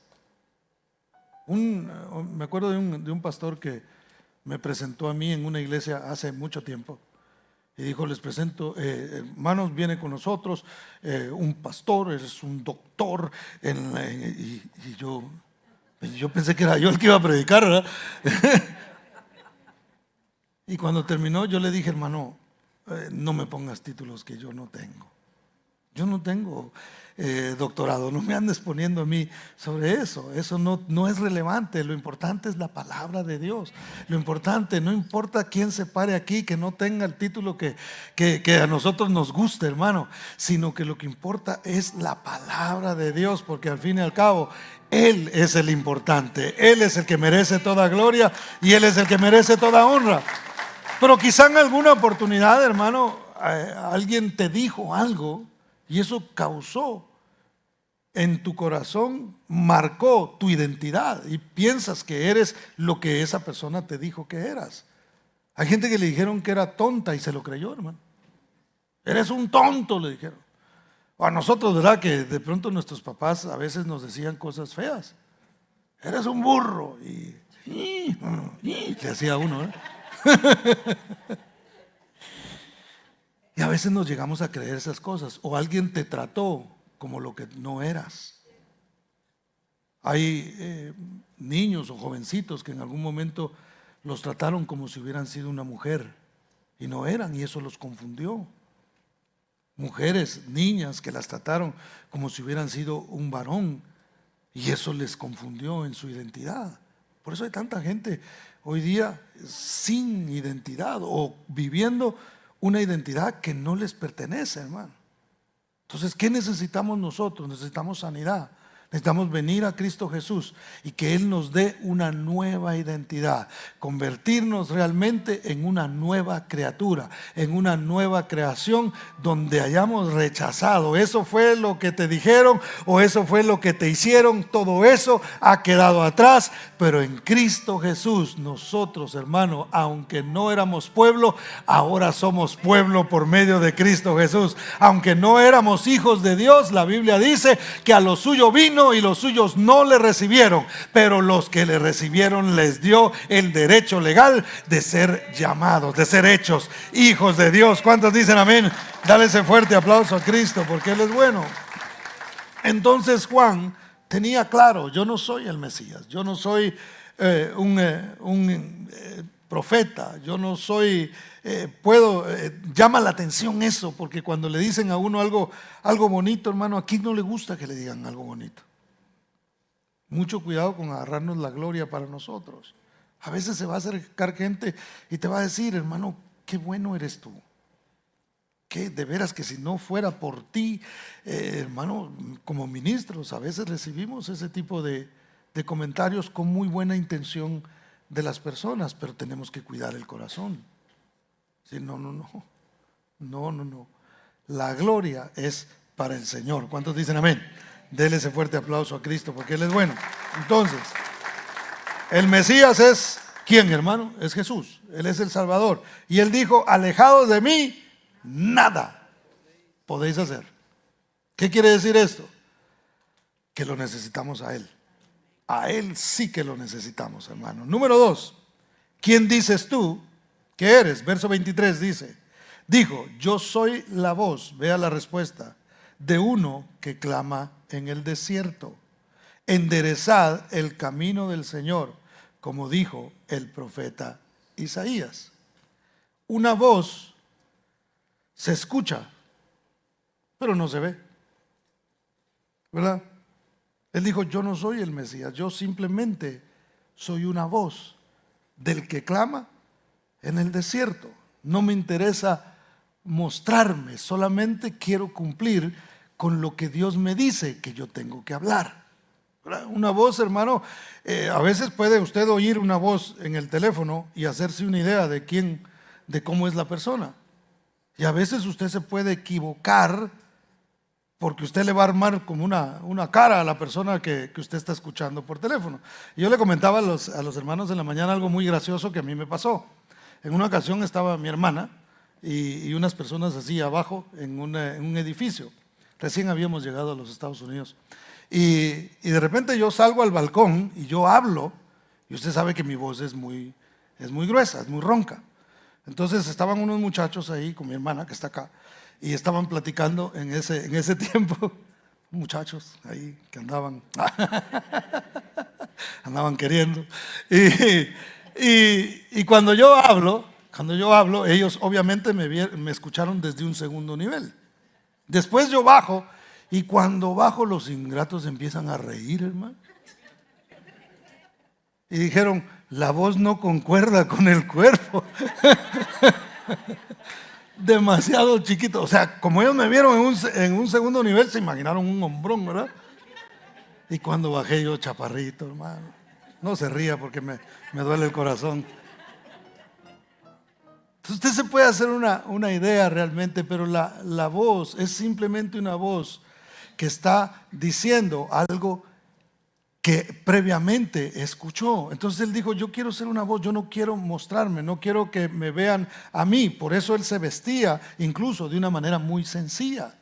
Me acuerdo de un pastor que me presentó a mí en una iglesia hace mucho tiempo y dijo: les presento, hermanos, viene con nosotros un pastor, es un doctor y yo pensé que era yo el que iba a predicar, ¿verdad? Y cuando terminó yo le dije: hermano, no me pongas títulos que yo no tengo. Yo no tengo doctorado, no me andes poniendo a mí sobre eso. Eso no es relevante. Lo importante es la palabra de Dios. Lo importante, no importa quién se pare aquí, que no tenga el título que a nosotros nos guste, hermano, sino que lo que importa es la palabra de Dios, porque al fin y al cabo Él es el importante. Él es el que merece toda gloria y Él es el que merece toda honra. Pero quizá en alguna oportunidad, hermano, alguien te dijo algo y eso causó en tu corazón, marcó tu identidad y piensas que eres lo que esa persona te dijo que eras. Hay gente que le dijeron que era tonta y se lo creyó, hermano. Eres un tonto, le dijeron. O a nosotros, ¿verdad? Que de pronto nuestros papás a veces nos decían cosas feas. Eres un burro. Y le hacía uno, ¿eh? Y a veces nos llegamos a creer esas cosas. O alguien te trató como lo que no eras. Hay niños o jovencitos que en algún momento los trataron como si hubieran sido una mujer y no eran, y eso los confundió. Mujeres, niñas que las trataron como si hubieran sido un varón y eso les confundió en su identidad. Por eso hay tanta gente hoy día sin identidad o viviendo una identidad que no les pertenece, hermano. Entonces, ¿qué necesitamos nosotros? Necesitamos sanidad. Necesitamos venir a Cristo Jesús y que Él nos dé una nueva identidad, convertirnos realmente en una nueva criatura, en una nueva creación donde hayamos rechazado. Eso fue lo que te dijeron o eso fue lo que te hicieron, todo eso ha quedado atrás, pero en Cristo Jesús nosotros, hermano, aunque no éramos pueblo, ahora somos pueblo por medio de Cristo Jesús. Aunque no éramos hijos de Dios, la Biblia dice que a lo suyo vino y los suyos no le recibieron, pero los que le recibieron les dio el derecho legal de ser llamados, de ser hechos hijos de Dios. ¿Cuántos dicen amén? Dale ese fuerte aplauso a Cristo porque Él es bueno. Entonces Juan tenía claro: yo no soy el Mesías, yo no soy un profeta, yo no soy llama la atención eso, porque cuando le dicen a uno algo bonito, hermano, ¿a quién no le gusta que le digan algo bonito? Mucho cuidado con agarrarnos la gloria para nosotros. A veces se va a acercar gente y te va a decir: hermano, qué bueno eres tú. Que de veras que si no fuera por ti, hermano, como ministros a veces recibimos ese tipo de comentarios con muy buena intención de las personas, pero tenemos que cuidar el corazón. Sí, no. La gloria es para el Señor. ¿Cuántos dicen amén? Dele ese fuerte aplauso a Cristo porque Él es bueno. Entonces, el Mesías es ¿quién, hermano? Es Jesús. Él es el Salvador. Y Él dijo: alejados de mí, nada podéis hacer. ¿Qué quiere decir esto? Que lo necesitamos a Él. A Él sí que lo necesitamos, hermano. Número 2, ¿quién dices tú que eres? Verso 23 dijo: yo soy la voz, vea la respuesta, de uno que clama en el desierto. Enderezad el camino del Señor, como dijo el profeta Isaías. Una voz se escucha, pero no se ve, ¿verdad? Él dijo: yo no soy el Mesías, yo simplemente soy una voz del que clama en el desierto. No me interesa mostrarme, solamente quiero cumplir con lo que Dios me dice que yo tengo que hablar. ¿Verdad? Una voz, hermano, a veces puede usted oír una voz en el teléfono y hacerse una idea de cómo es la persona. Y a veces usted se puede equivocar porque usted le va a armar como una cara a la persona que usted está escuchando por teléfono. Y yo le comentaba a los hermanos en la mañana algo muy gracioso que a mí me pasó. En una ocasión estaba mi hermana y unas personas así abajo en un edificio. Recién habíamos llegado a los Estados Unidos. Y de repente yo salgo al balcón y yo hablo, y usted sabe que mi voz es muy gruesa, es muy ronca. Entonces estaban unos muchachos ahí con mi hermana que está acá y estaban platicando en ese tiempo, muchachos ahí que andaban queriendo. Y cuando yo hablo, ellos obviamente me escucharon desde un segundo nivel. Después yo bajo y cuando bajo los ingratos empiezan a reír, hermano. Y dijeron, la voz no concuerda con el cuerpo. Demasiado chiquito. O sea, como ellos me vieron en un segundo nivel, se imaginaron un hombrón, ¿verdad? Y cuando bajé yo, chaparrito, hermano. No se ría porque me duele el corazón. Entonces usted se puede hacer una idea realmente, pero la voz es simplemente una voz que está diciendo algo que previamente escuchó. Entonces él dijo, yo quiero ser una voz, yo no quiero mostrarme, no quiero que me vean a mí. Por eso él se vestía incluso de una manera muy sencilla.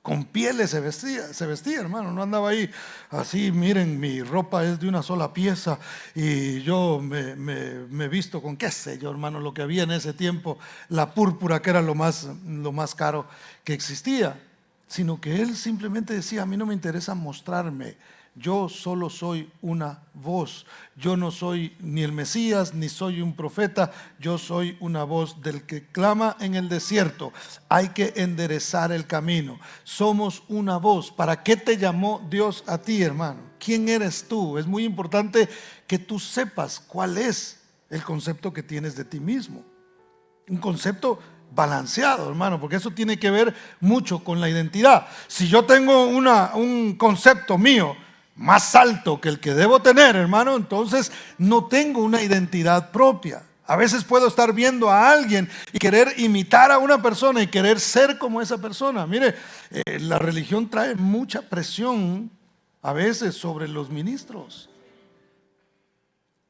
Con pieles se vestía, hermano. No andaba ahí así, miren, mi ropa es de una sola pieza y yo me visto con qué sé yo, hermano, lo que había en ese tiempo, la púrpura, que era lo más caro que existía. Sino que él simplemente decía, a mí no me interesa mostrarme. Yo solo soy una voz. Yo no soy ni el Mesías, ni soy un profeta. Yo soy una voz del que clama en el desierto. Hay que enderezar el camino. Somos una voz. ¿Para qué te llamó Dios a ti, hermano? ¿Quién eres tú? Es muy importante que tú sepas cuál es el concepto que tienes de ti mismo. Un concepto balanceado, hermano, porque eso tiene que ver mucho con la identidad. Si yo tengo un concepto mío más alto que el que debo tener, hermano, entonces no tengo una identidad propia. A veces puedo estar viendo a alguien y querer imitar a una persona y querer ser como esa persona. Mire, la religión trae mucha presión a veces sobre los ministros,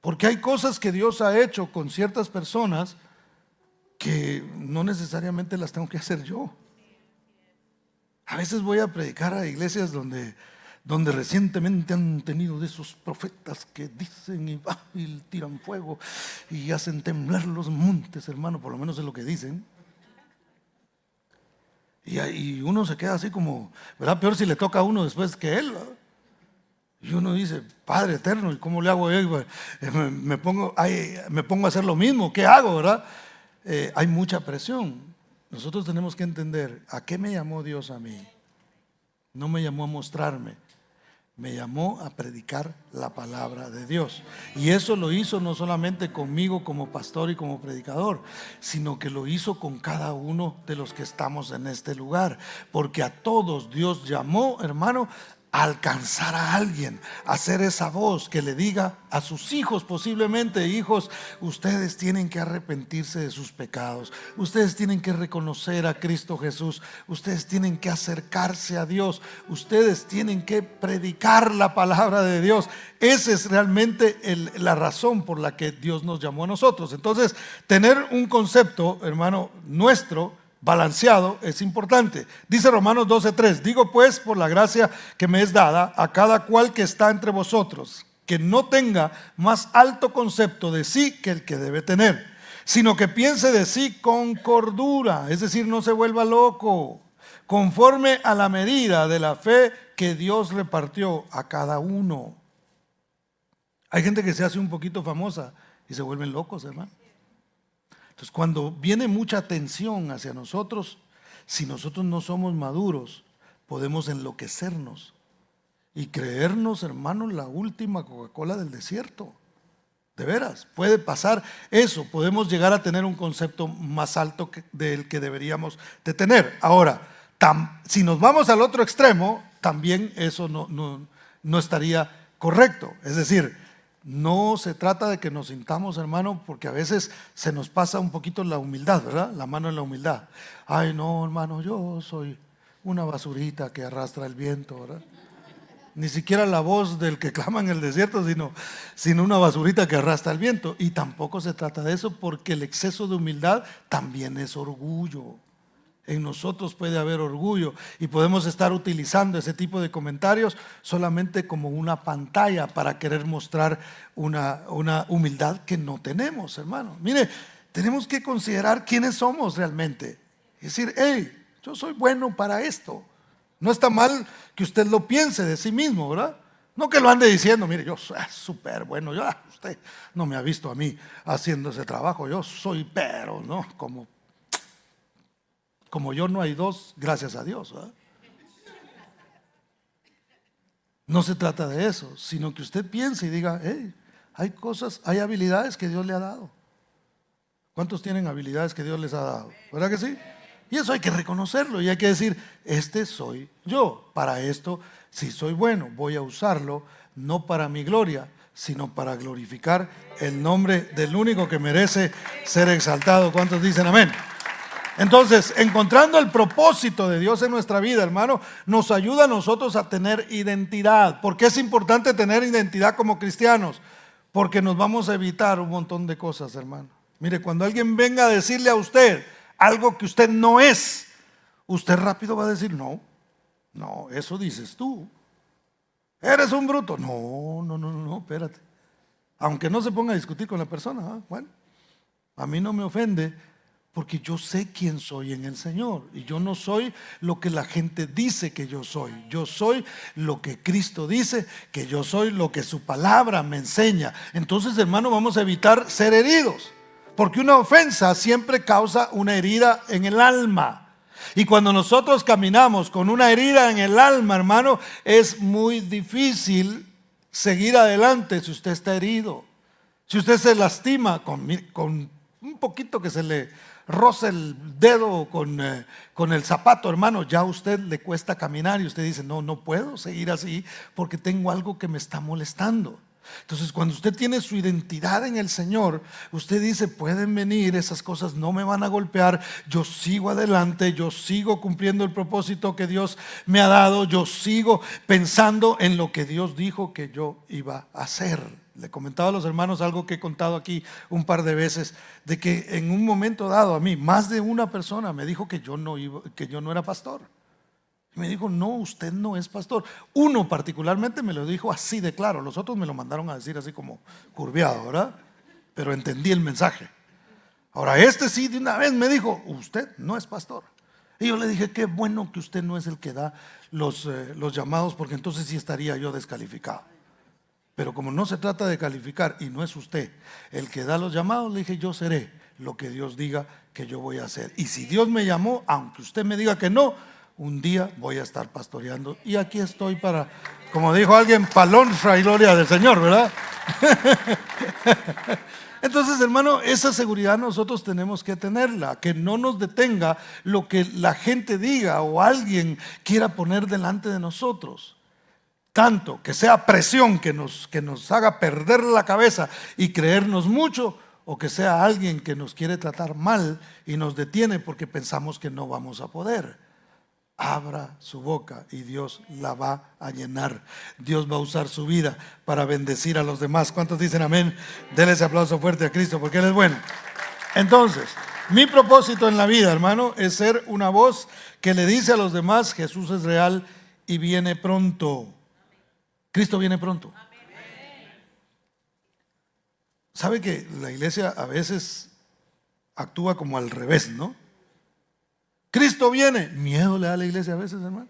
porque hay cosas que Dios ha hecho con ciertas personas que no necesariamente las tengo que hacer yo. A veces voy a predicar a iglesias donde recientemente han tenido de esos profetas que dicen y tiran fuego y hacen temblar los montes, hermano, por lo menos es lo que dicen. Y uno se queda así como, ¿verdad? Peor si le toca a uno después que él, ¿verdad? Y uno dice, Padre eterno, ¿y cómo le hago yo? Me pongo a hacer lo mismo, ¿qué hago, verdad? Hay mucha presión. Nosotros tenemos que entender, ¿a qué me llamó Dios a mí? No me llamó a mostrarme, me llamó a predicar la palabra de Dios. Y eso lo hizo no solamente conmigo como pastor y como predicador, sino que lo hizo con cada uno de los que estamos en este lugar. Porque a todos Dios llamó, hermano, a alcanzar a alguien, a ser esa voz que le diga a sus hijos, posiblemente, hijos, ustedes tienen que arrepentirse de sus pecados, ustedes tienen que reconocer a Cristo Jesús, ustedes tienen que acercarse a Dios, ustedes tienen que predicar la palabra de Dios. Esa es realmente la razón por la que Dios nos llamó a nosotros. Entonces, tener un concepto, hermano, nuestro balanceado es importante. Dice Romanos 12:3, digo pues por la gracia que me es dada a cada cual que está entre vosotros, que no tenga más alto concepto de sí que el que debe tener, sino que piense de sí con cordura, es decir, no se vuelva loco, conforme a la medida de la fe que Dios repartió a cada uno. Hay gente que se hace un poquito famosa y se vuelven locos, hermano. Entonces, cuando viene mucha tensión hacia nosotros, si nosotros no somos maduros, podemos enloquecernos y creernos, hermanos, la última Coca-Cola del desierto. De veras, puede pasar eso. Podemos llegar a tener un concepto más alto del que deberíamos de tener. Ahora, si nos vamos al otro extremo, también eso no estaría correcto. Es decir, no se trata de que nos sintamos, hermano, porque a veces se nos pasa un poquito la humildad, ¿verdad? La mano en la humildad. Ay, no, hermano, yo soy una basurita que arrastra el viento, ¿verdad? Ni siquiera la voz del que clama en el desierto, sino una basurita que arrastra el viento. Y tampoco se trata de eso, porque el exceso de humildad también es orgullo. En nosotros puede haber orgullo y podemos estar utilizando ese tipo de comentarios solamente como una pantalla para querer mostrar una humildad que no tenemos, hermano. Mire, tenemos que considerar quiénes somos realmente. Es decir, hey, yo soy bueno para esto. No está mal que usted lo piense de sí mismo, ¿verdad? No que lo ande diciendo, mire, yo soy súper bueno, usted no me ha visto a mí haciendo ese trabajo, yo soy pero, ¿no? Como Como yo no hay dos, gracias a Dios, ¿verdad? No se trata de eso, sino que usted piense y diga, hey, hay cosas, hay habilidades que Dios le ha dado. ¿Cuántos tienen habilidades que Dios les ha dado? ¿Verdad que sí? Y eso hay que reconocerlo y hay que decir, este soy yo. Para esto, si soy bueno, voy a usarlo, no para mi gloria, sino para glorificar el nombre del único que merece ser exaltado. ¿Cuántos dicen amén? Entonces, encontrando el propósito de Dios en nuestra vida, hermano, nos ayuda a nosotros a tener identidad. ¿Por qué es importante tener identidad como cristianos? Porque nos vamos a evitar un montón de cosas, hermano. Mire, cuando alguien venga a decirle a usted algo que usted no es, usted rápido va a decir, no, eso dices tú. Eres un bruto. No, espérate. Aunque no se ponga a discutir con la persona, bueno, a mí no me ofende, porque yo sé quién soy en el Señor. Y yo no soy lo que la gente dice que yo soy. Yo soy lo que Cristo dice que yo soy, lo que su palabra me enseña. Entonces, hermano, vamos a evitar ser heridos, porque una ofensa siempre causa una herida en el alma. Y cuando nosotros caminamos con una herida en el alma, hermano, es muy difícil seguir adelante si usted está herido. Si usted se lastima con un poquito que se le roce el dedo con el zapato, hermano, ya a usted le cuesta caminar y usted dice, no puedo seguir así porque tengo algo que me está molestando. Entonces, cuando usted tiene su identidad en el Señor, usted dice, pueden venir, esas cosas no me van a golpear, yo sigo adelante, yo sigo cumpliendo el propósito que Dios me ha dado, yo sigo pensando en lo que Dios dijo que yo iba a hacer. Le comentaba a los hermanos algo que he contado aquí un par de veces, de que en un momento dado a mí, más de una persona me dijo que yo no era pastor. Me dijo, no, usted no es pastor. Uno particularmente me lo dijo así de claro, los otros me lo mandaron a decir así como curviado, ¿verdad? Pero entendí el mensaje. Ahora, este sí de una vez me dijo, usted no es pastor. Y yo le dije, qué bueno que usted no es el que da los llamados, porque entonces sí estaría yo descalificado. Pero como no se trata de calificar y no es usted el que da los llamados, le dije, yo seré lo que Dios diga que yo voy a hacer. Y si Dios me llamó, aunque usted me diga que no, un día voy a estar pastoreando. Y aquí estoy para, como dijo alguien, palonra y gloria del Señor, ¿verdad? Entonces, hermano, esa seguridad nosotros tenemos que tenerla, que no nos detenga lo que la gente diga o alguien quiera poner delante de nosotros. Tanto que sea presión que nos haga perder la cabeza y creernos mucho, o que sea alguien que nos quiere tratar mal y nos detiene porque pensamos que no vamos a poder. Abra su boca y Dios la va a llenar. Dios va a usar su vida para bendecir a los demás. ¿Cuántos dicen amén? Denle ese aplauso fuerte a Cristo porque Él es bueno. Entonces, mi propósito en la vida, hermano, es ser una voz que le dice a los demás, Jesús es real y viene pronto. Cristo viene pronto. ¿Sabe que la iglesia a veces actúa como al revés, no? Cristo viene, miedo le da a la iglesia a veces, hermano.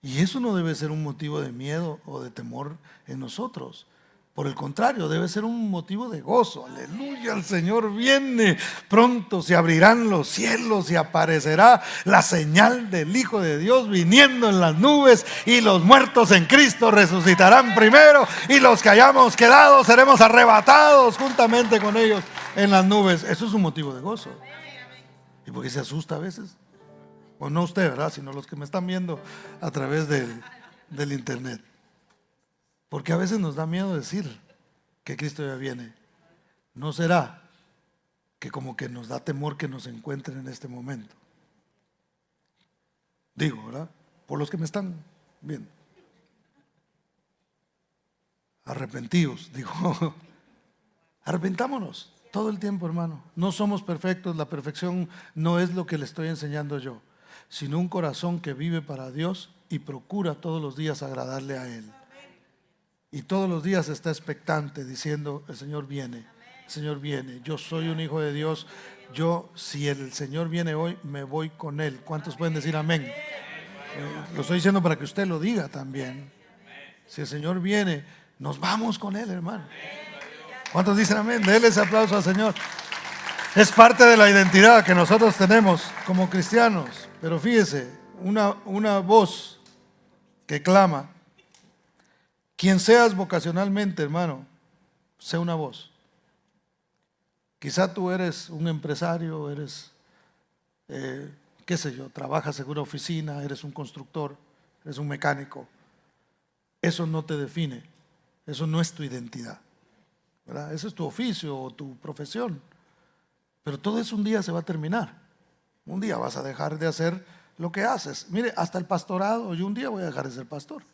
Y eso no debe ser un motivo de miedo o de temor en nosotros. Por el contrario, debe ser un motivo de gozo. Aleluya, el Señor viene. Pronto se abrirán los cielos y aparecerá la señal del Hijo de Dios viniendo en las nubes, y los muertos en Cristo resucitarán primero, y los que hayamos quedado seremos arrebatados juntamente con ellos en las nubes. Eso es un motivo de gozo. ¿Y por qué se asusta a veces? O no usted, ¿verdad? Sino los que me están viendo a través del internet. Porque a veces nos da miedo decir que Cristo ya viene. ¿No será que como que nos da temor que nos encuentren en este momento? Digo, ¿verdad? Por los que me están viendo. Arrepentidos, digo. Arrepentámonos todo el tiempo, hermano. No somos perfectos, la perfección no es lo que le estoy enseñando yo, sino un corazón que vive para Dios y procura todos los días agradarle a Él. Y todos los días está expectante diciendo, el Señor viene, el Señor viene. Yo soy un hijo de Dios. Yo, si el Señor viene hoy, me voy con Él. ¿Cuántos pueden decir amén? Lo estoy diciendo para que usted lo diga también. Si el Señor viene, nos vamos con Él, hermano. ¿Cuántos dicen amén? Denle ese aplauso al Señor. Es parte de la identidad que nosotros tenemos como cristianos. Pero fíjese, una voz que clama. Quien seas vocacionalmente, hermano, sé una voz. Quizá tú eres un empresario, eres, qué sé yo, trabajas en una oficina, eres un constructor, eres un mecánico. Eso no te define, eso no es tu identidad, ¿verdad? Ese es tu oficio o tu profesión. Pero todo eso un día se va a terminar. Un día vas a dejar de hacer lo que haces. Mire, hasta el pastorado, yo un día voy a dejar de ser pastor.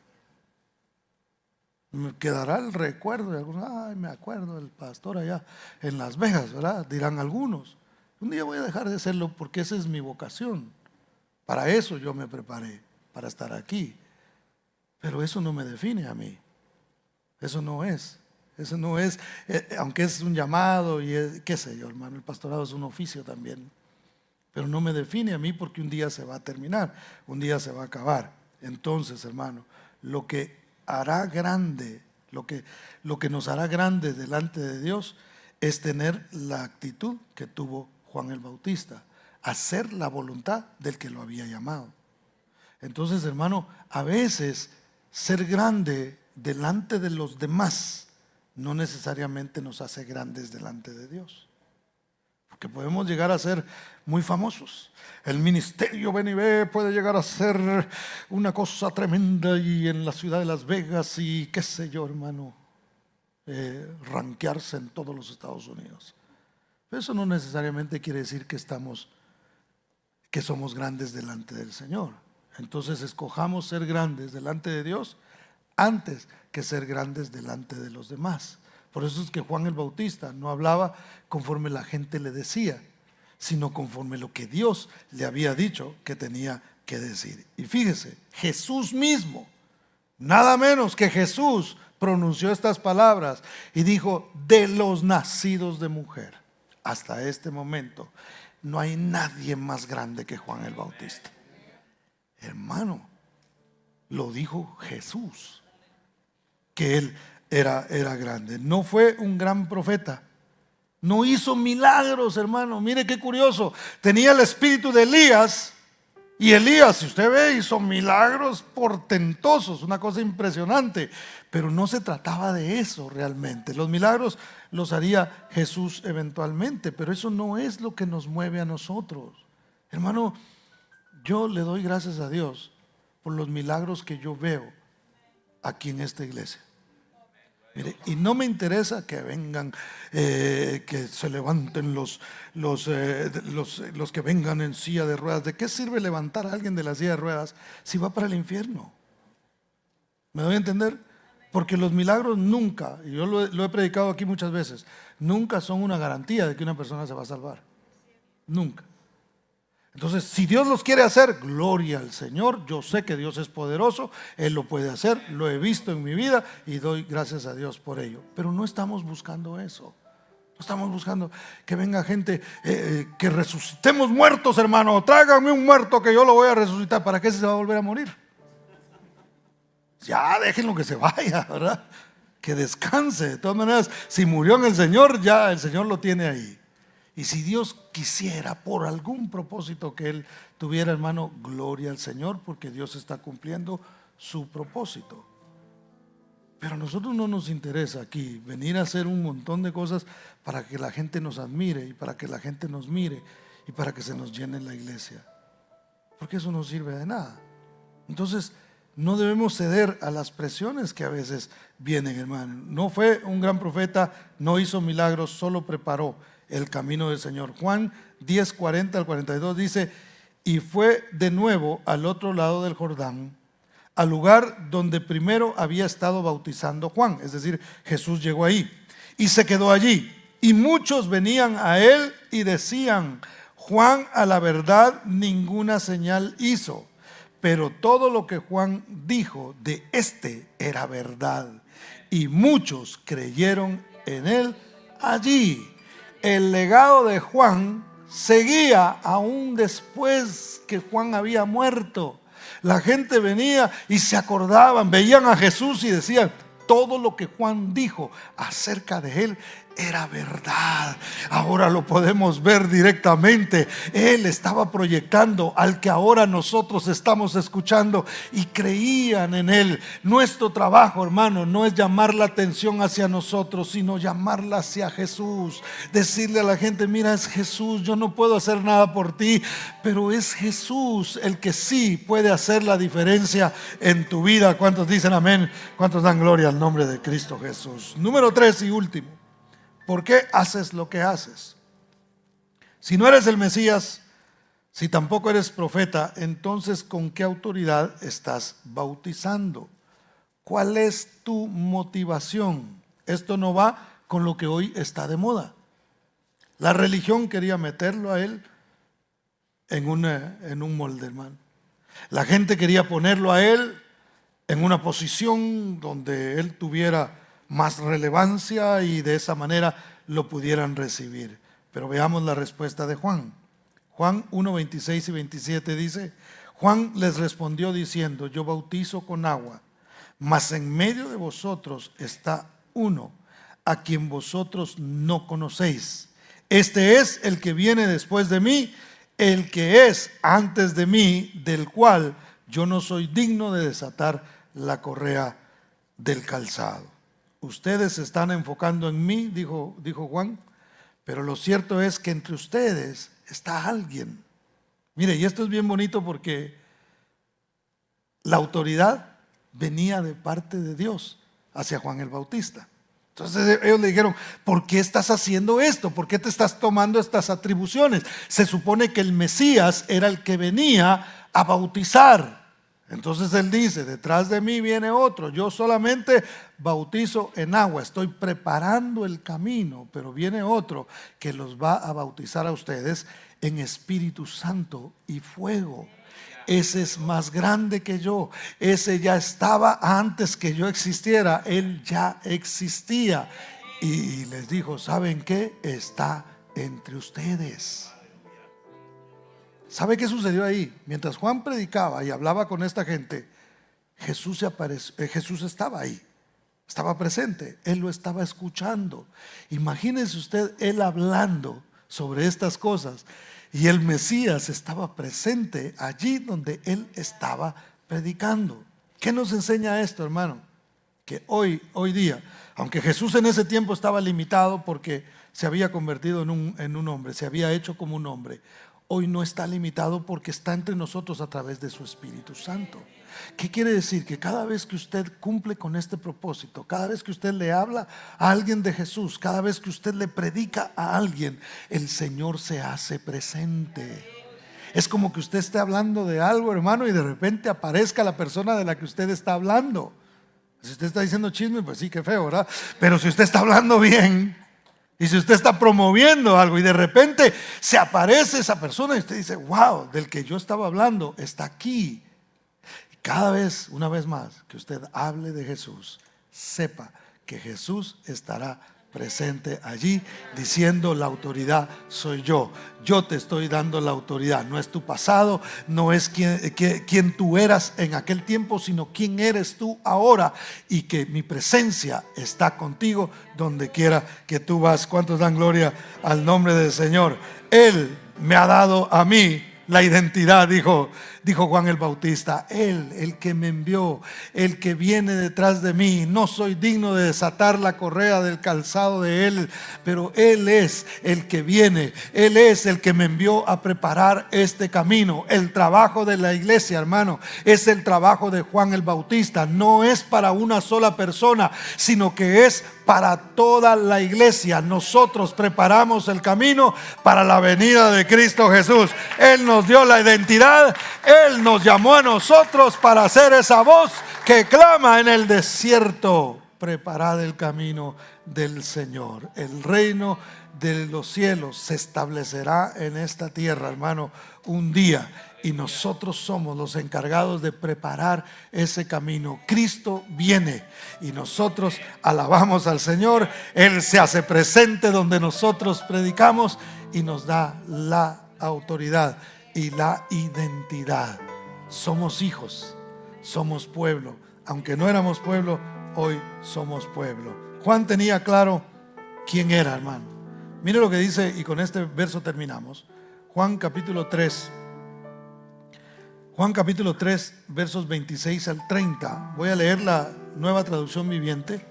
Me quedará el recuerdo de algunos, ay, me acuerdo del pastor allá en Las Vegas, ¿verdad? Dirán algunos. Un día voy a dejar de hacerlo porque esa es mi vocación. Para eso yo me preparé, para estar aquí. Pero eso no me define a mí. Eso no es, aunque es un llamado y es, qué sé yo, hermano, el pastorado es un oficio también. Pero no me define a mí porque un día se va a terminar, un día se va a acabar. Entonces, hermano, lo que hará grande, lo que nos hará grande delante de Dios es tener la actitud que tuvo Juan el Bautista, hacer la voluntad del que lo había llamado. Entonces, hermano, a veces ser grande delante de los demás no necesariamente nos hace grandes delante de Dios. Porque podemos llegar a ser muy famosos. El ministerio Ven y Ve puede llegar a ser una cosa tremenda y en la ciudad de Las Vegas y qué sé yo, hermano, rankearse en todos los Estados Unidos. Pero eso no necesariamente quiere decir que somos grandes delante del Señor. Entonces escojamos ser grandes delante de Dios antes que ser grandes delante de los demás. Por eso es que Juan el Bautista no hablaba conforme la gente le decía, sino conforme lo que Dios le había dicho que tenía que decir. Y fíjese, Jesús mismo, nada menos que Jesús, pronunció estas palabras y dijo: de los nacidos de mujer. Hasta este momento no hay nadie más grande que Juan el Bautista. Hermano, lo dijo Jesús, que él era grande. No fue un gran profeta, no hizo milagros, hermano. Mire qué curioso, tenía el espíritu de Elías, y Elías, si usted ve, hizo milagros portentosos, una cosa impresionante. Pero no se trataba de eso realmente. Los milagros los haría Jesús eventualmente, pero eso no es lo que nos mueve a nosotros. Hermano, yo le doy gracias a Dios por los milagros que yo veo aquí en esta iglesia. Mire, y no me interesa que vengan, que se levanten los que vengan en silla de ruedas. ¿De qué sirve levantar a alguien de la silla de ruedas si va para el infierno? ¿Me doy a entender? Porque los milagros nunca, y yo lo he predicado aquí muchas veces, nunca son una garantía de que una persona se va a salvar. Nunca. Entonces, si Dios los quiere hacer, gloria al Señor. Yo sé que Dios es poderoso, Él lo puede hacer, lo he visto en mi vida y doy gracias a Dios por ello. Pero no estamos buscando eso. No estamos buscando que venga gente, que resucitemos muertos, hermano. Tráiganme un muerto que yo lo voy a resucitar. ¿Para qué se va a volver a morir? Ya déjenlo que se vaya, ¿verdad? Que descanse. De todas maneras, si murió en el Señor, ya el Señor lo tiene ahí. Y si Dios quisiera por algún propósito que Él tuviera, hermano, gloria al Señor, porque Dios está cumpliendo su propósito. Pero a nosotros no nos interesa aquí venir a hacer un montón de cosas para que la gente nos admire y para que la gente nos mire y para que se nos llene la iglesia, porque eso no sirve de nada. Entonces no debemos ceder a las presiones que a veces vienen, hermano. No fue un gran profeta, no hizo milagros, solo preparó el camino del Señor. Juan 10, 40 al 42 dice: y fue de nuevo al otro lado del Jordán, al lugar donde primero había estado bautizando Juan. Es decir, Jesús llegó ahí y se quedó allí. Y muchos venían a él y decían: Juan a la verdad ninguna señal hizo, pero todo lo que Juan dijo de este era verdad. Y muchos creyeron en él allí. El legado de Juan seguía aún después que Juan había muerto. La gente venía y se acordaban, veían a Jesús y decían: todo lo que Juan dijo acerca de él era verdad. Ahora lo podemos ver directamente. Él estaba proyectando al que ahora nosotros estamos escuchando y creían en él. Nuestro trabajo, hermano, no es llamar la atención hacia nosotros, sino llamarla hacia Jesús. Decirle a la gente: mira, es Jesús, yo no puedo hacer nada por ti, pero es Jesús el que sí puede hacer la diferencia en tu vida. ¿Cuántos dicen amén? ¿Cuántos dan gloria al nombre de Cristo Jesús? Número 3 y último: ¿por qué haces lo que haces? Si no eres el Mesías, si tampoco eres profeta, entonces ¿con qué autoridad estás bautizando? ¿Cuál es tu motivación? Esto no va con lo que hoy está de moda. La religión quería meterlo a él en un molde, hermano. La gente quería ponerlo a él en una posición donde él tuviera más relevancia y de esa manera lo pudieran recibir. Pero veamos la respuesta de Juan. Juan 1, 26 y 27 dice: Juan les respondió diciendo: yo bautizo con agua, mas en medio de vosotros está uno a quien vosotros no conocéis. Este es el que viene después de mí, el que es antes de mí, del cual yo no soy digno de desatar la correa del calzado. Ustedes se están enfocando en mí, dijo Juan, pero lo cierto es que entre ustedes está alguien. Mire, y esto es bien bonito porque la autoridad venía de parte de Dios hacia Juan el Bautista. Entonces ellos le dijeron: ¿por qué estás haciendo esto? ¿Por qué te estás tomando estas atribuciones? Se supone que el Mesías era el que venía a bautizar. Entonces él dice: detrás de mí viene otro, yo solamente bautizo en agua, estoy preparando el camino, pero viene otro que los va a bautizar a ustedes en Espíritu Santo y fuego. Ese es más grande que yo. Ese ya estaba antes que yo existiera. Él ya existía. Y les dijo: ¿saben qué? Está entre ustedes. ¿Sabe qué sucedió ahí? Mientras Juan predicaba y hablaba con esta gente, Jesús estaba ahí. Estaba presente. Él lo estaba escuchando. Imagínense usted, él hablando sobre estas cosas, y el Mesías estaba presente allí donde él estaba predicando. ¿Qué nos enseña esto, hermano? Que hoy día, aunque Jesús en ese tiempo estaba limitado porque se había convertido en un hombre, se había hecho como un hombre, hoy no está limitado porque está entre nosotros a través de su Espíritu Santo. ¿Qué quiere decir? Que cada vez que usted cumple con este propósito, cada vez que usted le habla a alguien de Jesús, cada vez que usted le predica a alguien, el Señor se hace presente. Es como que usted esté hablando de algo, hermano, y de repente aparezca la persona de la que usted está hablando. Si usted está diciendo chisme, pues sí, qué feo, ¿verdad? Pero si usted está hablando bien, y si usted está promoviendo algo y de repente se aparece esa persona y usted dice: wow, del que yo estaba hablando está aquí. Cada vez, una vez más, que usted hable de Jesús, sepa que Jesús estará presente allí diciendo: la autoridad soy yo. Yo te estoy dando la autoridad. No es tu pasado, no es quien tú eras en aquel tiempo, sino quién eres tú ahora, y que mi presencia está contigo donde quiera que tú vas. ¿Cuántos dan gloria al nombre del Señor? Él me ha dado a mí la identidad, dijo Juan el Bautista. Él, el que me envió, el que viene detrás de mí, no soy digno de desatar la correa del calzado de él, pero él es el que viene. Él es el que me envió a preparar este camino. El trabajo de la iglesia, hermano, es el trabajo de Juan el Bautista. No es para una sola persona, sino que es para toda la iglesia. Nosotros preparamos el camino para la venida de Cristo Jesús. Él nos dio la identidad. Él nos llamó a nosotros para ser esa voz que clama en el desierto: preparad el camino del Señor. El reino de los cielos se establecerá en esta tierra, hermano, un día, y nosotros somos los encargados de preparar ese camino. Cristo viene y nosotros alabamos al Señor. Él se hace presente donde nosotros predicamos y nos da la autoridad y la identidad. Somos hijos, somos pueblo. Aunque no éramos pueblo, hoy somos pueblo. Juan tenía claro quién era, hermano. Mire lo que dice, y con este verso terminamos. Juan capítulo 3, versos 26 al 30. Voy a leer la Nueva Traducción Viviente.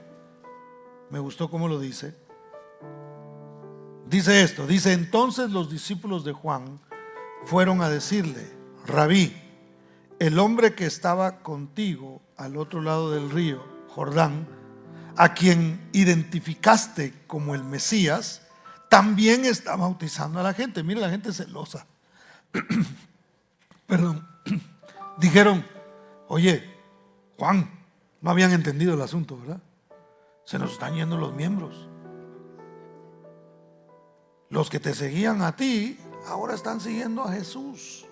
Me gustó cómo lo dice. Dice esto, dice: entonces los discípulos de Juan fueron a decirle: Rabí, el hombre que estaba contigo al otro lado del río Jordán, a quien identificaste como el Mesías, también está bautizando a la gente. Mire, la gente celosa. Perdón. Dijeron: oye, Juan, no habían entendido el asunto, ¿verdad? Se nos están yendo los miembros. Los que te seguían a ti ahora están siguiendo a Jesús,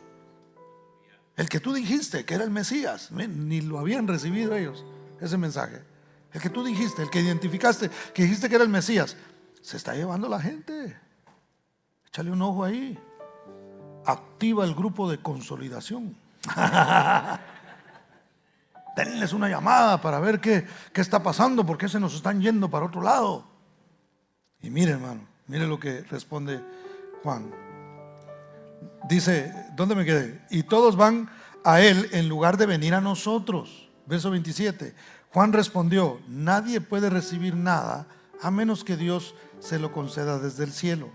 el que tú dijiste que era el Mesías. Ni lo habían recibido ellos, ese mensaje. El que tú dijiste, el que identificaste, que dijiste que era el Mesías, se está llevando la gente. Échale un ojo ahí. Activa el grupo de consolidación. Denles una llamada para ver qué está pasando, por qué se nos están yendo para otro lado. Y mire, hermano, mire lo que responde Juan. Dice, ¿dónde me quedé? Y todos van a él en lugar de venir a nosotros. Verso 27. Juan respondió: nadie puede recibir nada a menos que Dios se lo conceda desde el cielo.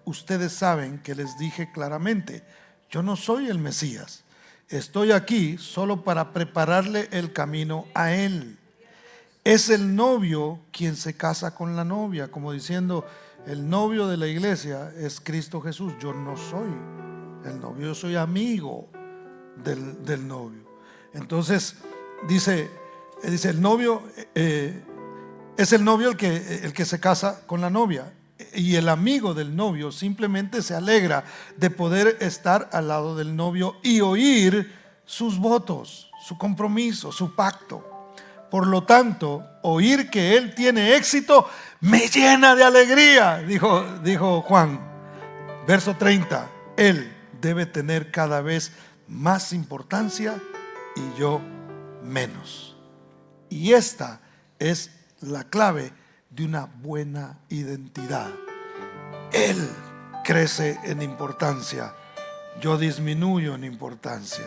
Ustedes saben que les dije claramente: yo no soy el Mesías. Estoy aquí solo para prepararle el camino a él. Es el novio quien se casa con la novia, como diciendo, el novio de la iglesia es Cristo Jesús. Yo no soy el novio, yo soy amigo del novio. Entonces dice el novio es el novio el que se casa con la novia, y el amigo del novio simplemente se alegra de poder estar al lado del novio y oír sus votos, su compromiso, su pacto. Por lo tanto, oír que él tiene éxito me llena de alegría, dijo Juan. Verso 30. Él debe tener cada vez más importancia y yo menos. Y esta es la clave de una buena identidad. Él crece en importancia, yo disminuyo en importancia.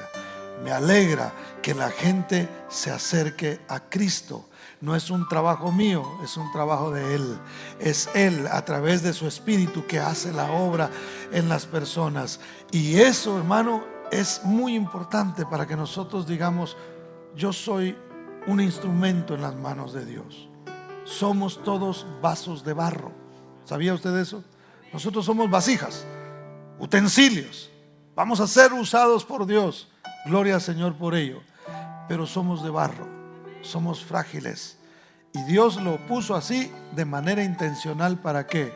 Me alegra que la gente se acerque a Cristo. No es un trabajo mío, es un trabajo de Él. Es Él a través de su Espíritu que hace la obra en las personas. Y eso, hermano, es muy importante para que nosotros digamos: yo soy un instrumento en las manos de Dios. Somos todos vasos de barro. ¿Sabía usted eso? Nosotros somos vasijas, utensilios. Vamos a ser usados por Dios. Gloria al Señor por ello. Pero somos de barro, somos frágiles. Y Dios lo puso así de manera intencional. ¿Para qué?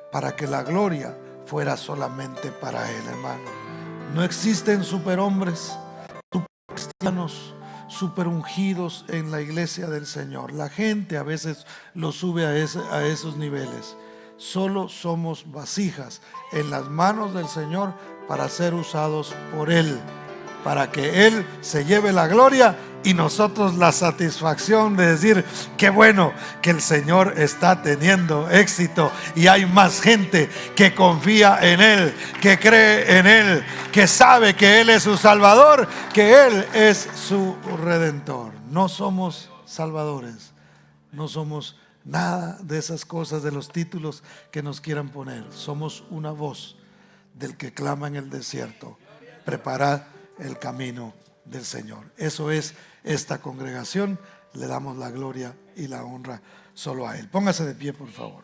Para que la gloria fuera solamente para Él, hermano. No existen superhombres, supercristianos, super ungidos en la iglesia del Señor. La gente a veces lo sube a esos niveles. Solo somos vasijas en las manos del Señor para ser usados por Él, para que Él se lleve la gloria y nosotros la satisfacción de decir: qué bueno que el Señor está teniendo éxito y hay más gente que confía en Él, que cree en Él, que sabe que Él es su Salvador, que Él es su Redentor. No somos salvadores, no somos nada de esas cosas, de los títulos que nos quieran poner. Somos una voz del que clama en el desierto: preparad el camino del Señor. Eso es esta congregación. Le damos la gloria y la honra solo a Él. Póngase de pie, por favor.